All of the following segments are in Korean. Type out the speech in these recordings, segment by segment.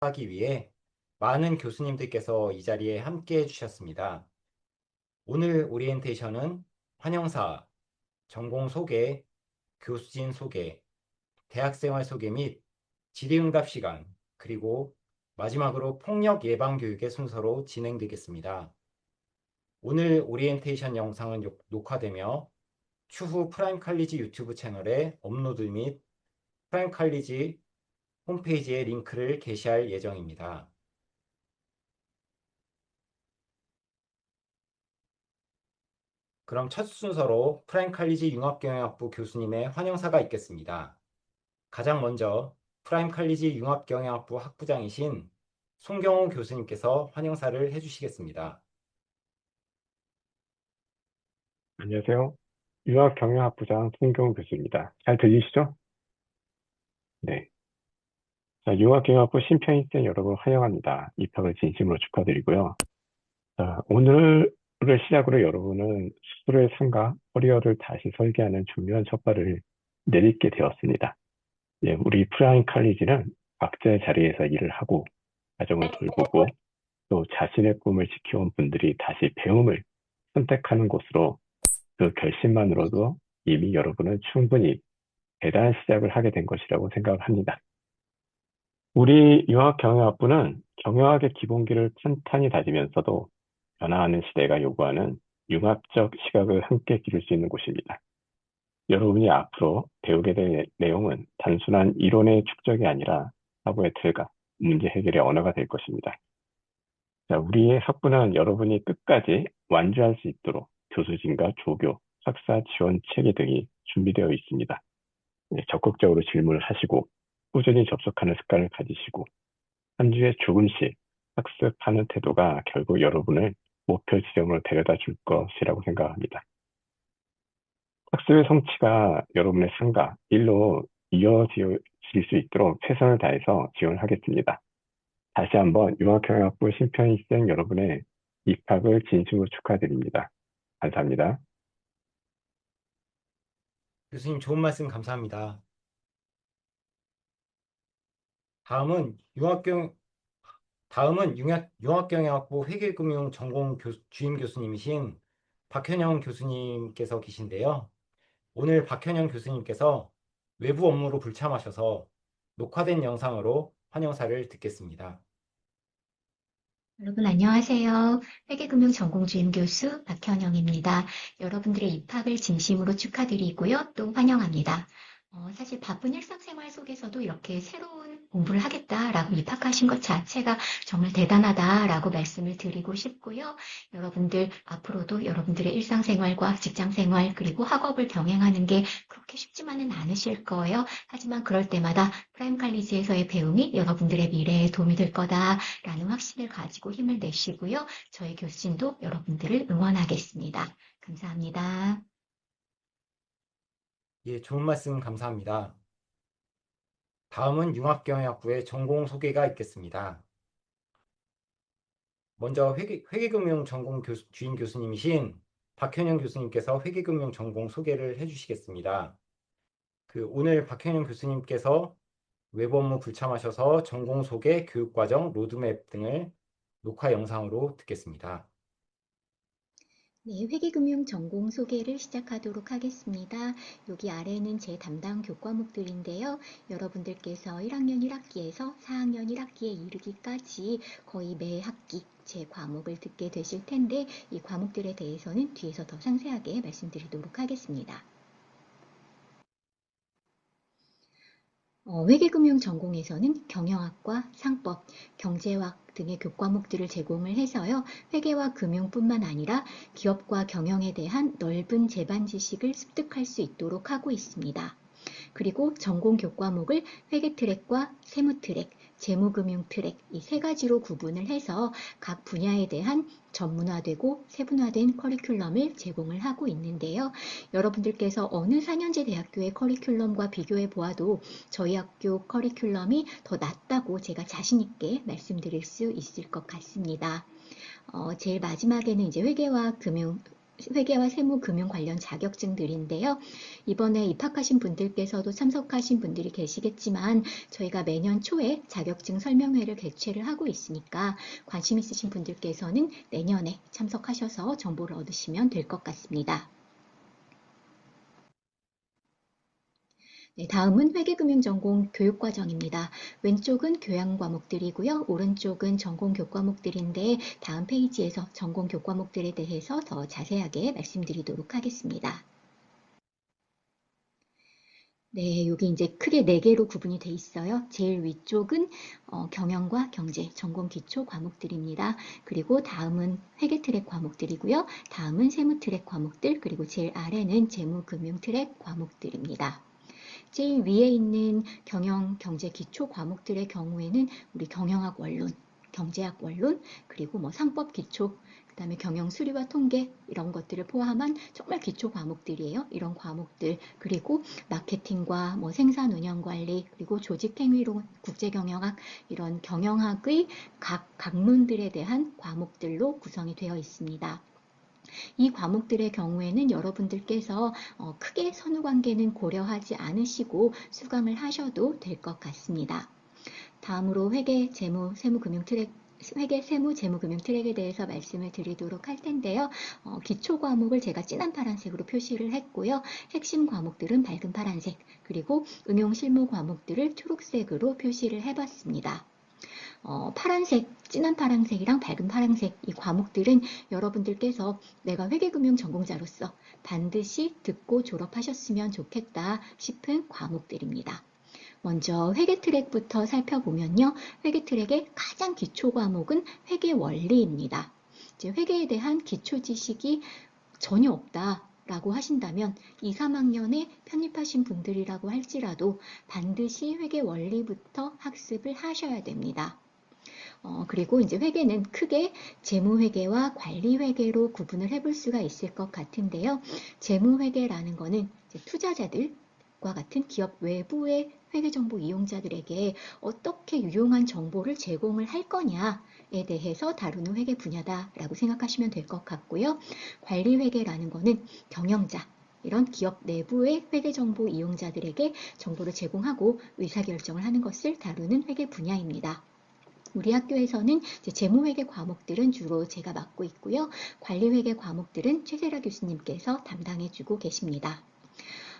하기 위해 많은 교수님들께서 이 자리에 함께 해주셨습니다. 오늘 오리엔테이션은 환영사, 전공 소개, 교수진 소개, 대학생활 소개 및 질의응답 시간, 그리고 마지막으로 폭력 예방 교육의 순서로 진행되겠습니다. 오늘 오리엔테이션 영상은 녹화되며 추후 프라임 칼리지 유튜브 채널에 업로드 및 프라임 칼리지 홈페이지에 링크를 게시할 예정입니다. 그럼 첫 순서로 프라임 칼리지 융합경영학부 교수님의 환영사가 있겠습니다. 가장 먼저 프라임 칼리지 융합경영학부 학부장이신 송경호 교수님께서 환영사를 해주시겠습니다. 안녕하세요. 유학경영학부장 송경훈 교수입니다. 잘 들리시죠? 네. 자, 유학경영학부 신평인생 여러분 환영합니다. 입학을 진심으로 축하드리고요. 자, 오늘을 시작으로 여러분은 스스로의 삶과 커리어를 다시 설계하는 중요한 첫발을 내딛게 되었습니다. 예, 우리 프라임 칼리지는 각자의 자리에서 일을 하고 가정을 돌보고 또 자신의 꿈을 지켜온 분들이 다시 배움을 선택하는 곳으로 그 결심만으로도 이미 여러분은 충분히 대단한 시작을 하게 된 것이라고 생각을 합니다. 우리 융합경영학부는 경영학의 기본기를 탄탄히 다지면서도 변화하는 시대가 요구하는 융합적 시각을 함께 기를 수 있는 곳입니다. 여러분이 앞으로 배우게 될 내용은 단순한 이론의 축적이 아니라 사고의 틀과 문제 해결의 언어가 될 것입니다. 자, 우리의 학부는 여러분이 끝까지 완주할 수 있도록 교수진과 조교, 학사 지원 체계 등이 준비되어 있습니다. 적극적으로 질문을 하시고 꾸준히 접속하는 습관을 가지시고 한 주에 조금씩 학습하는 태도가 결국 여러분을 목표 지점으로 데려다 줄 것이라고 생각합니다. 학습의 성취가 여러분의 삶과 일로 이어질 수 있도록 최선을 다해서 지원하겠습니다. 다시 한번 융합경영학부 신평일생 여러분의 입학을 진심으로 축하드립니다. 감사합니다. 교수님 좋은 말씀 감사합니다. 다음은 융합경영학부 회계금융 전공 주임 교수님이신 박현영 교수님께서 계신데요. 오늘 박현영 교수님께서 외부 업무로 불참하셔서 녹화된 영상으로 환영사를 듣겠습니다. 여러분 안녕하세요. 회계금융 전공 주임 교수 박현영입니다. 여러분들의 입학을 진심으로 축하드리고요. 또 환영합니다. 사실 바쁜 일상생활 속에서도 이렇게 새로운 공부를 하겠다라고 입학하신 것 자체가 정말 대단하다라고 말씀을 드리고 싶고요. 여러분들 앞으로도 여러분들의 일상생활과 직장생활 그리고 학업을 병행하는 게 그렇게 쉽지만은 않으실 거예요. 하지만 그럴 때마다 프라임 칼리지에서의 배움이 여러분들의 미래에 도움이 될 거다라는 확신을 가지고 힘을 내시고요. 저희 교수진도 여러분들을 응원하겠습니다. 감사합니다. 예, 좋은 말씀 감사합니다. 다음은 융합경영학부의 전공 소개가 있겠습니다. 먼저 회계금융 전공 주임 교수님이신 박현영 교수님께서 회계금융 전공 소개를 해주시겠습니다. 오늘 박현영 교수님께서 외부 업무 불참하셔서 전공 소개, 교육과정, 로드맵 등을 녹화 영상으로 듣겠습니다. 네, 회계금융 전공 소개를 시작하도록 하겠습니다. 여기 아래는 제 담당 교과목들인데요. 여러분들께서 1학년 1학기에서 4학년 1학기에 이르기까지 거의 매 학기 제 과목을 듣게 되실 텐데 이 과목들에 대해서는 뒤에서 더 상세하게 말씀드리도록 하겠습니다. 회계금융 전공에서는 경영학과 상법, 경제학 등의 교과목들을 제공을 해서요. 회계와 금융뿐만 아니라 기업과 경영에 대한 넓은 제반 지식을 습득할 수 있도록 하고 있습니다. 그리고 전공 교과목을 회계 트랙과 세무 트랙, 재무금융 트랙 이 세 가지로 구분을 해서 각 분야에 대한 전문화되고 세분화된 커리큘럼을 제공을 하고 있는데요. 여러분들께서 어느 4년제 대학교의 커리큘럼과 비교해 보아도 저희 학교 커리큘럼이 더 낫다고 제가 자신 있게 말씀드릴 수 있을 것 같습니다. 제일 마지막에는 이제 회계와 금융 회계와 세무, 금융 관련 자격증들인데요. 이번에 입학하신 분들께서도 참석하신 분들이 계시겠지만 저희가 매년 초에 자격증 설명회를 개최를 하고 있으니까 관심 있으신 분들께서는 내년에 참석하셔서 정보를 얻으시면 될 것 같습니다. 네, 다음은 회계금융전공 교육과정입니다. 왼쪽은 교양 과목들이고요. 오른쪽은 전공 교과목들인데 다음 페이지에서 전공 교과목들에 대해서 더 자세하게 말씀드리도록 하겠습니다. 네, 여기 이제 크게 4개로 구분이 돼 있어요. 제일 위쪽은 경영과 경제, 전공 기초 과목들입니다. 그리고 다음은 회계 트랙 과목들이고요. 다음은 세무 트랙 과목들, 그리고 제일 아래는 재무 금융 트랙 과목들입니다. 제일 위에 있는 경영, 경제 기초 과목들의 경우에는 우리 경영학 원론, 경제학 원론, 그리고 뭐 상법 기초, 그 다음에 경영 수리와 통계 이런 것들을 포함한 정말 기초 과목들이에요. 이런 과목들, 그리고 마케팅과 뭐 생산 운영 관리, 그리고 조직 행위론, 국제 경영학 이런 경영학의 각 학문들에 대한 과목들로 구성이 되어 있습니다. 이 과목들의 경우에는 여러분들께서 크게 선후관계는 고려하지 않으시고 수강을 하셔도 될 것 같습니다. 다음으로 회계, 재무, 세무금융 트랙 회계, 세무, 재무금융 트랙에 대해서 말씀을 드리도록 할 텐데요. 기초 과목을 제가 진한 파란색으로 표시를 했고요. 핵심 과목들은 밝은 파란색, 그리고 응용 실무 과목들을 초록색으로 표시를 해봤습니다. 파란색, 진한 파란색이랑 밝은 파란색 이 과목들은 여러분들께서 내가 회계금융 전공자로서 반드시 듣고 졸업하셨으면 좋겠다 싶은 과목들입니다. 먼저 회계 트랙부터 살펴보면요. 회계 트랙의 가장 기초 과목은 회계 원리입니다. 이제 회계에 대한 기초 지식이 전혀 없다. 라고 하신다면 2, 3학년에 편입하신 분들이라고 할지라도 반드시 회계 원리부터 학습을 하셔야 됩니다. 그리고 이제 회계는 크게 재무회계와 관리회계로 구분을 해볼 수가 있을 것 같은데요. 재무회계라는 거는 이제 투자자들과 같은 기업 외부의 회계정보 이용자들에게 어떻게 유용한 정보를 제공을 할 거냐에 대해서 다루는 회계 분야다라고 생각하시면 될 것 같고요. 관리회계라는 거는 경영자, 이런 기업 내부의 회계정보 이용자들에게 정보를 제공하고 의사결정을 하는 것을 다루는 회계 분야입니다. 우리 학교에서는 재무회계 과목들은 주로 제가 맡고 있고요. 관리회계 과목들은 최세라 교수님께서 담당해주고 계십니다.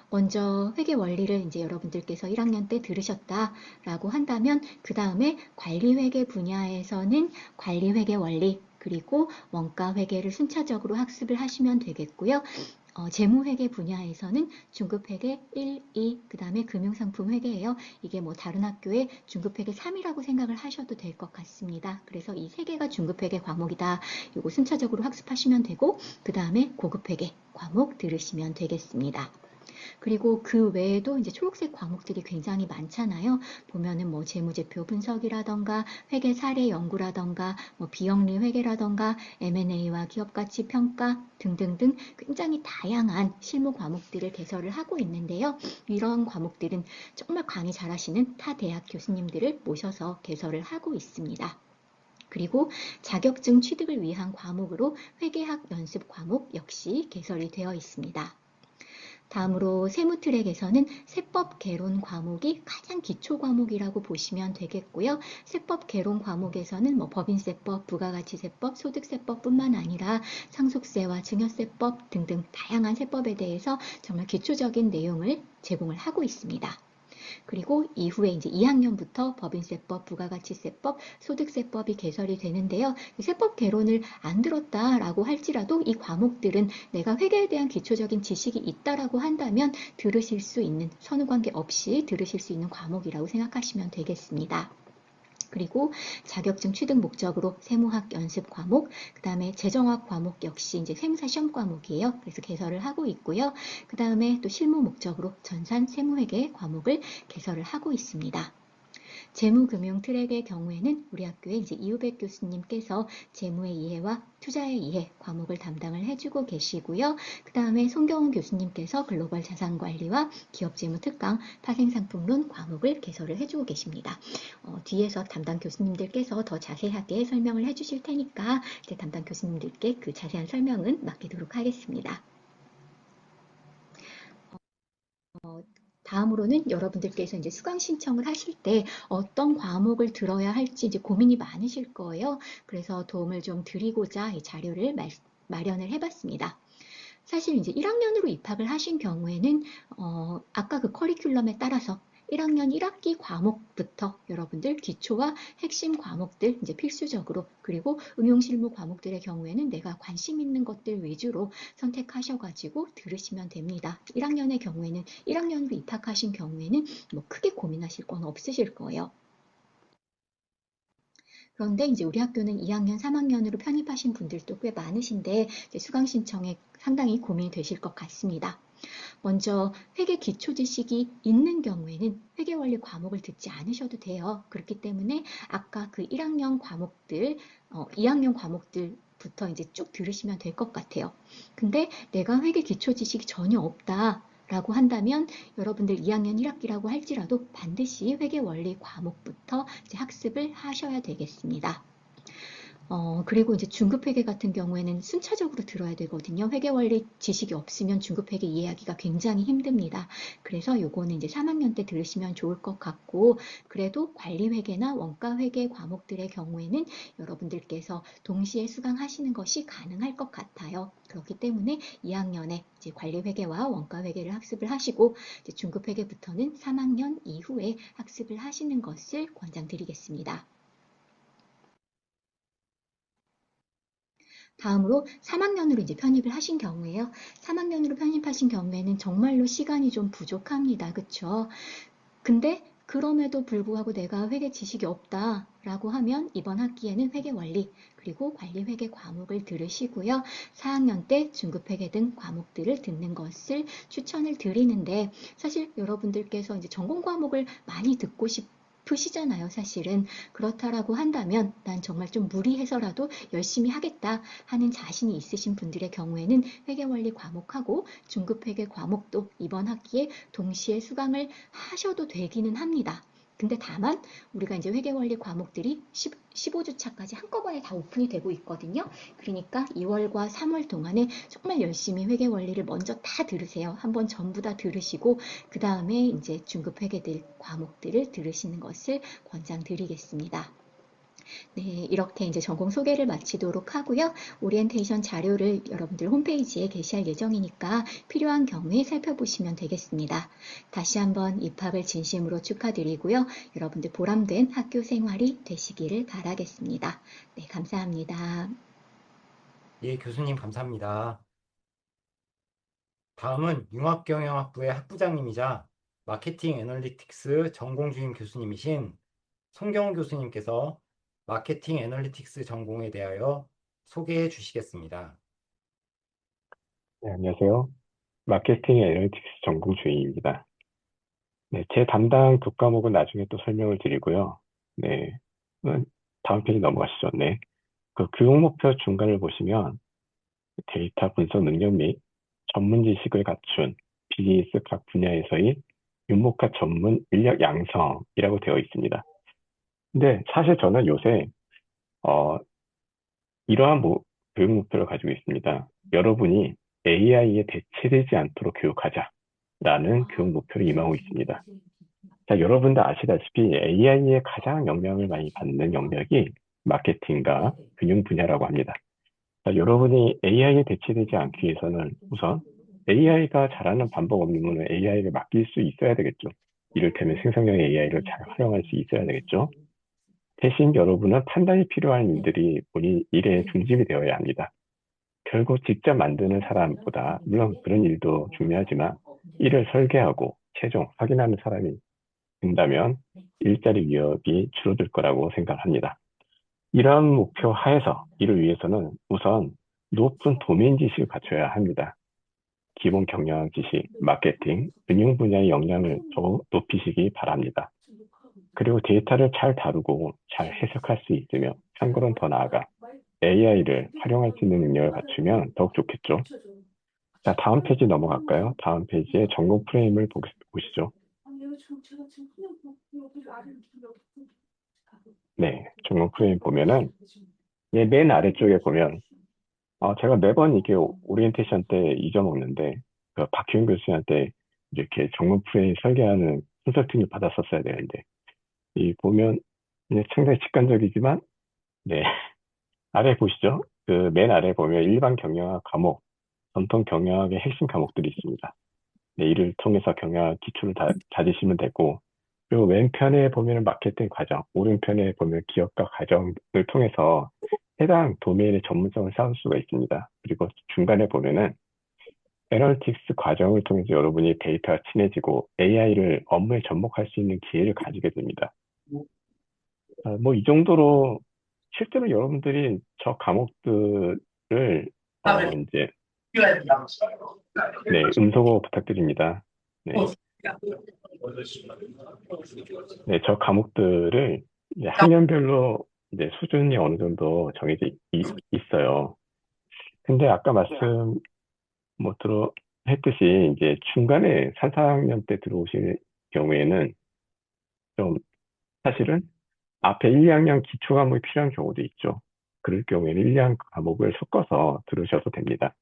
먼저 회계 원리를 이제 여러분들께서 1학년 때 들으셨다라고 한다면 그 다음에 관리회계 분야에서는 관리회계 원리 그리고 원가회계를 순차적으로 학습을 하시면 되겠고요. 재무회계 분야에서는 중급회계 1, 2, 그 다음에 금융상품회계예요. 이게 뭐 다른 학교에 중급회계 3이라고 생각을 하셔도 될 것 같습니다. 그래서 이 3개가 중급회계 과목이다. 이거 순차적으로 학습하시면 되고 그 다음에 고급회계 과목 들으시면 되겠습니다. 그리고 그 외에도 이제 초록색 과목들이 굉장히 많잖아요. 보면은 뭐 재무제표 분석이라던가 회계 사례 연구라던가 뭐 비영리 회계라던가 M&A와 기업 가치 평가 등등등 굉장히 다양한 실무 과목들을 개설을 하고 있는데요. 이런 과목들은 정말 강의 잘하시는 타 대학 교수님들을 모셔서 개설을 하고 있습니다. 그리고 자격증 취득을 위한 과목으로 회계학 연습 과목 역시 개설이 되어 있습니다. 다음으로 세무 트랙에서는 세법 개론 과목이 가장 기초 과목이라고 보시면 되겠고요. 세법 개론 과목에서는 뭐 법인세법, 부가가치세법, 소득세법뿐만 아니라 상속세와 증여세법 등등 다양한 세법에 대해서 정말 기초적인 내용을 제공을 하고 있습니다. 그리고 이후에 이제 2학년부터 법인세법, 부가가치세법, 소득세법이 개설이 되는데요. 세법 개론을 안 들었다라고 할지라도 이 과목들은 내가 회계에 대한 기초적인 지식이 있다라고 한다면 들으실 수 있는, 선후관계 없이 들으실 수 있는 과목이라고 생각하시면 되겠습니다. 그리고 자격증 취득 목적으로 세무학 연습 과목, 그 다음에 재정학 과목 역시 이제 세무사 시험 과목이에요. 그래서 개설을 하고 있고요. 그 다음에 또 실무 목적으로 전산 세무회계 과목을 개설을 하고 있습니다. 재무금융 트랙의 경우에는 우리 학교에 이제 이우백 교수님께서 재무의 이해와 투자의 이해 과목을 담당을 해주고 계시고요. 그 다음에 송경훈 교수님께서 글로벌 자산관리와 기업재무 특강 파생상품론 과목을 개설을 해주고 계십니다. 뒤에서 담당 교수님들께서 더 자세하게 설명을 해주실 테니까 이제 담당 교수님들께 그 자세한 설명은 맡기도록 하겠습니다. 다음으로는 여러분들께서 이제 수강 신청을 하실 때 어떤 과목을 들어야 할지 이제 고민이 많으실 거예요. 그래서 도움을 좀 드리고자 이 자료를 마련을 해봤습니다. 사실 이제 1학년으로 입학을 하신 경우에는 아까 그 커리큘럼에 따라서 1학년 1학기 과목부터 여러분들 기초와 핵심 과목들 이제 필수적으로, 그리고 응용실무 과목들의 경우에는 내가 관심 있는 것들 위주로 선택하셔가지고 들으시면 됩니다. 1학년의 경우에는 1학년으로 입학하신 경우에는 뭐 크게 고민하실 건 없으실 거예요. 그런데 이제 우리 학교는 2학년, 3학년으로 편입하신 분들도 꽤 많으신데 수강 신청에 상당히 고민이 되실 것 같습니다. 먼저 회계 기초 지식이 있는 경우에는 회계 원리 과목을 듣지 않으셔도 돼요. 그렇기 때문에 아까 그 1학년 과목들, 2학년 과목들부터 이제 쭉 들으시면 될 것 같아요. 근데 내가 회계 기초 지식이 전혀 없다 라고 한다면 여러분들 2학년 1학기라고 할지라도 반드시 회계 원리 과목부터 이제 학습을 하셔야 되겠습니다. 그리고 이제 중급회계 같은 경우에는 순차적으로 들어야 되거든요. 회계 원리 지식이 없으면 중급회계 이해하기가 굉장히 힘듭니다. 그래서 요거는 이제 3학년 때 들으시면 좋을 것 같고, 그래도 관리회계나 원가회계 과목들의 경우에는 여러분들께서 동시에 수강하시는 것이 가능할 것 같아요. 그렇기 때문에 2학년에 이제 관리회계와 원가회계를 학습을 하시고, 이제 중급회계부터는 3학년 이후에 학습을 하시는 것을 권장드리겠습니다. 다음으로 3학년으로 이제 편입을 하신 경우에요. 3학년으로 편입하신 경우에는 정말로 시간이 좀 부족합니다. 그쵸? 근데 그럼에도 불구하고 내가 회계 지식이 없다라고 하면 이번 학기에는 회계 원리 그리고 관리회계 과목을 들으시고요. 4학년 때 중급회계 등 과목들을 듣는 것을 추천을 드리는데, 사실 여러분들께서 이제 전공 과목을 많이 듣고 싶으시잖아요. 사실은 그렇다라고 한다면 난 정말 좀 무리해서라도 열심히 하겠다 하는 자신이 있으신 분들의 경우에는 회계원리 과목하고 중급회계 과목도 이번 학기에 동시에 수강을 하셔도 되기는 합니다. 근데 다만 우리가 이제 회계원리 과목들이 15주차까지 한꺼번에 다 오픈이 되고 있거든요. 그러니까 2월과 3월 동안에 정말 열심히 회계원리를 먼저 다 들으세요. 한번 전부 다 들으시고 그 다음에 이제 중급 회계들 과목들을 들으시는 것을 권장드리겠습니다. 네, 이렇게 이제 전공 소개를 마치도록 하고요. 오리엔테이션 자료를 여러분들 홈페이지에 게시할 예정이니까 필요한 경우에 살펴보시면 되겠습니다. 다시 한번 입학을 진심으로 축하드리고요. 여러분들 보람된 학교 생활이 되시기를 바라겠습니다. 네, 감사합니다. 예, 교수님 감사합니다. 다음은 융합경영학부의 학부장님이자 마케팅 애널리틱스 전공 주임 교수님이신 송경훈 교수님께서 마케팅 애널리틱스 전공에 대하여 소개해 주시겠습니다. 네, 안녕하세요. 마케팅 애널리틱스 전공 주임입니다. 네, 제 담당 두 과목은 나중에 또 설명을 드리고요. 네, 다음 페이지 넘어가시죠. 네, 그 교육 목표 중간을 보시면 데이터 분석 능력 및 전문 지식을 갖춘 비즈니스 각 분야에서의 윤목화 전문 인력 양성이라고 되어 있습니다. 근데 사실 저는 요새 이러한 교육 목표를 가지고 있습니다. 여러분이 AI에 대체되지 않도록 교육하자라는 교육 목표를 임하고 있습니다. 자, 여러분도 아시다시피 AI에 가장 영향을 많이 받는 영역이 마케팅과 금융 분야라고 합니다. 자, 여러분이 AI에 대체되지 않기 위해서는 우선 AI가 잘하는 반복 업무는 AI를 맡길 수 있어야 되겠죠. 이를테면 생성형 AI를 잘 활용할 수 있어야 되겠죠. 대신 여러분은 판단이 필요한 일들이 본인 일에 중심이 되어야 합니다. 결국 직접 만드는 사람보다, 물론 그런 일도 중요하지만, 일을 설계하고 최종 확인하는 사람이 된다면 일자리 위협이 줄어들 거라고 생각합니다. 이러한 목표 하에서 이를 위해서는 우선 높은 도메인 지식을 갖춰야 합니다. 기본 경영 지식, 마케팅, 금융 분야의 역량을 더욱 높이시기 바랍니다. 그리고 데이터를 잘 다루고 잘 해석할 수 있으며 참고로는 더 나아가 AI를 활용할 수 있는 능력을 갖추면 더욱 좋겠죠. 자, 다음 페이지 넘어갈까요? 다음 페이지에 전공 프레임을 보시죠. 네, 전공 프레임 보면은 맨 아래쪽에 보면 제가 매번 이게 오리엔테이션 때 잊어먹는데 그 박희훈 교수님한테 이렇게 전공 프레임 설계하는 컨설팅을 받았었어야 되는데 이 보면 상당히 직관적이지만 네, 아래 보시죠. 그 맨 아래 보면 일반 경영학 과목, 전통 경영학의 핵심 과목들이 있습니다. 네, 이를 통해서 경영학 기초를 다지시면 되고, 그리고 왼편에 보면 마케팅 과정, 오른편에 보면 기업과 과정을 통해서 해당 도메인의 전문성을 쌓을 수가 있습니다. 그리고 중간에 보면은 애널리틱스 과정을 통해서 여러분이 데이터가 친해지고 AI를 업무에 접목할 수 있는 기회를 가지게 됩니다. 뭐 이 정도로 실제로 여러분들이 저 과목들을 이제 네, 음소거 부탁드립니다. 네, 네, 저 과목들을 이제 학년별로 이제 수준이 어느 정도 정해져 있어요. 근데 아까 말씀 뭐 했듯이 이제 중간에 3, 4학년 때 들어오실 경우에는 좀 사실은 앞에 1, 2학년 기초 과목이 필요한 경우도 있죠. 그럴 경우에는 1, 2학년 과목을 섞어서 들으셔도 됩니다.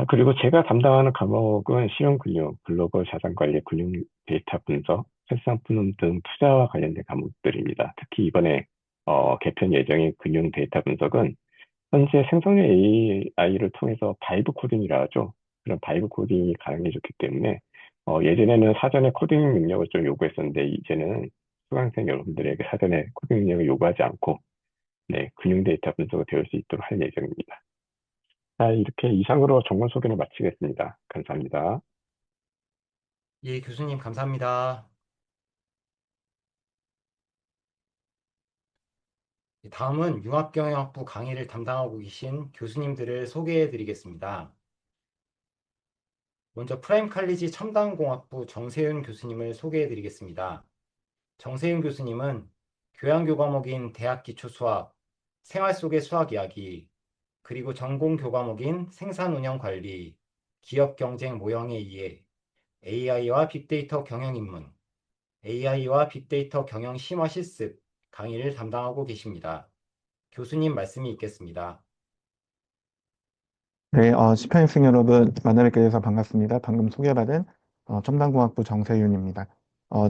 그리고 제가 담당하는 과목은 실용금융, 글로벌 자산관리, 금융 데이터 분석, 세상품 등 투자와 관련된 과목들입니다. 특히 이번에 개편 예정인 금융 데이터 분석은 현재 생성형 AI를 통해서 바이브 코딩이라 하죠. 그런 바이브 코딩이 가능해졌기 때문에 예전에는 사전에 코딩 능력을 좀 요구했었는데 이제는 수강생 여러분들에게 사전에 코딩 능력을 요구하지 않고 네, 금융 데이터 분석을 배울 수 있도록 할 예정입니다. 자, 이렇게 이상으로 전공 소개를 마치겠습니다. 감사합니다. 예, 교수님 감사합니다. 다음은 융합경영학부 강의를 담당하고 계신 교수님들을 소개해 드리겠습니다. 먼저 프라임 칼리지 첨단공학부 정세윤 교수님을 소개해 드리겠습니다. 정세윤 교수님은 교양교 과목인 대학기초수학, 생활 속의 수학 이야기, 그리고 전공 교과목인 생산운영관리, 기업경쟁 모형의 이해, AI와 빅데이터 경영 입문, AI와 빅데이터 경영 심화 실습 강의를 담당하고 계십니다. 교수님 말씀이 있겠습니다. 네, 시청학생 여러분 만나 뵙게 돼서 반갑습니다. 방금 소개받은 첨단공학부 정세윤입니다.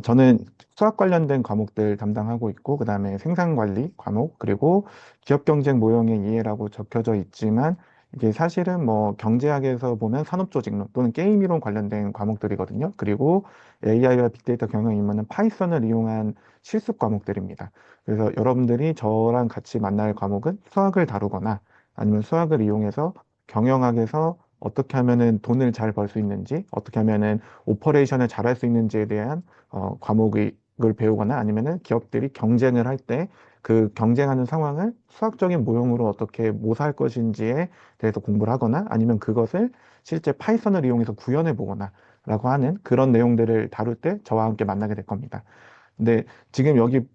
저는 수학 관련된 과목들 담당하고 있고, 그 다음에 생산관리 과목, 그리고 기업경쟁 모형의 이해라고 적혀져 있지만, 이게 사실은 뭐 경제학에서 보면 산업조직론 또는 게임이론 관련된 과목들이거든요. 그리고 AI와 빅데이터 경영 입문은 파이썬을 이용한 실습 과목들입니다. 그래서 여러분들이 저랑 같이 만날 과목은 수학을 다루거나 아니면 수학을 이용해서 경영학에서 어떻게 하면은 돈을 잘 벌 수 있는지, 어떻게 하면은 오퍼레이션을 잘 할 수 있는지에 대한 과목을 배우거나 아니면은 기업들이 경쟁을 할 때 그 경쟁하는 상황을 수학적인 모형으로 어떻게 모사할 것인지에 대해서 공부를 하거나 아니면 그것을 실제 파이썬을 이용해서 구현해 보거나 라고 하는 그런 내용들을 다룰 때 저와 함께 만나게 될 겁니다. 근데 지금 여기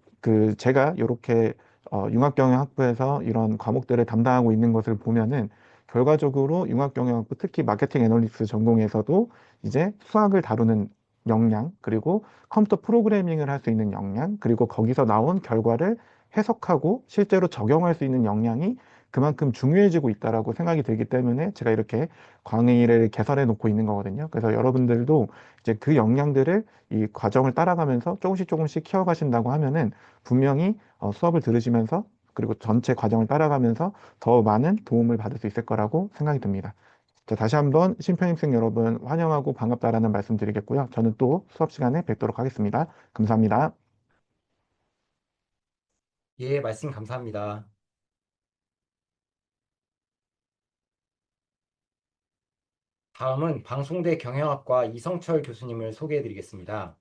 제가 이렇게 융합경영학부에서 이런 과목들을 담당하고 있는 것을 보면은 결과적으로 융합경영학부 특히 마케팅 애널리스트 전공에서도 이제 수학을 다루는 역량 그리고 컴퓨터 프로그래밍을 할 수 있는 역량 그리고 거기서 나온 결과를 해석하고 실제로 적용할 수 있는 역량이 그만큼 중요해지고 있다라고 생각이 들기 때문에 제가 이렇게 강의를 개설해 놓고 있는 거거든요. 그래서 여러분들도 이제 그 역량들을 이 과정을 따라가면서 조금씩 조금씩 키워가신다고 하면은 분명히 수업을 들으시면서 그리고 전체 과정을 따라가면서 더 많은 도움을 받을 수 있을 거라고 생각이 듭니다. 자, 다시 한번 신편입생 여러분 환영하고 반갑다라는 말씀 드리겠고요. 저는 또 수업 시간에 뵙도록 하겠습니다. 감사합니다. 예, 말씀 감사합니다. 다음은 방송대 경영학과 이성철 교수님을 소개해 드리겠습니다.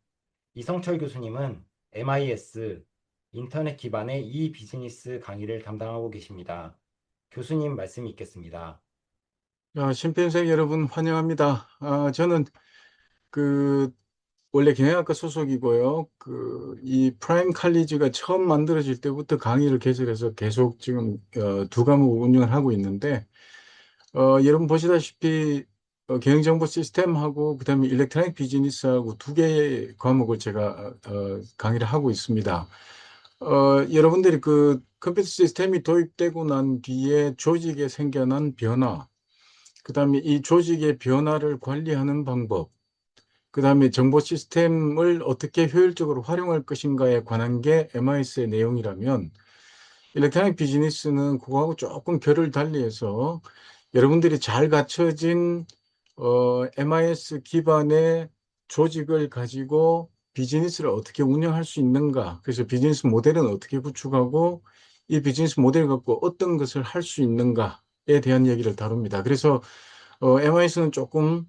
이성철 교수님은 MIS, 인터넷 기반의 비즈니스 강의를 담당하고 계십니다. 교수님 말씀이 있겠습니다. 신pen생 여러분 환영합니다. 저는 그 원래 경영학과 소속이고요. 이 프라임 칼리지가 처음 만들어질 때부터 강의를 개설해서 계속 지금 두 과목 운영을 하고 있는데, 여러분 보시다시피 경영정보 시스템하고 그다음에 일렉트로닉 비즈니스하고 두 개의 과목을 제가 강의를 하고 있습니다. 여러분들이 그 컴퓨터 시스템이 도입되고 난 뒤에 조직에 생겨난 변화, 그다음에 이 조직의 변화를 관리하는 방법, 그다음에 정보 시스템을 어떻게 효율적으로 활용할 것인가에 관한 게 MIS의 내용이라면 일렉트로닉 비즈니스는 그거하고 조금 결을 달리해서 여러분들이 잘 갖춰진 MIS 기반의 조직을 가지고 비즈니스를 어떻게 운영할 수 있는가, 그래서 비즈니스 모델은 어떻게 구축하고 이 비즈니스 모델 갖고 어떤 것을 할 수 있는가에 대한 얘기를 다룹니다. 그래서 MIS는 조금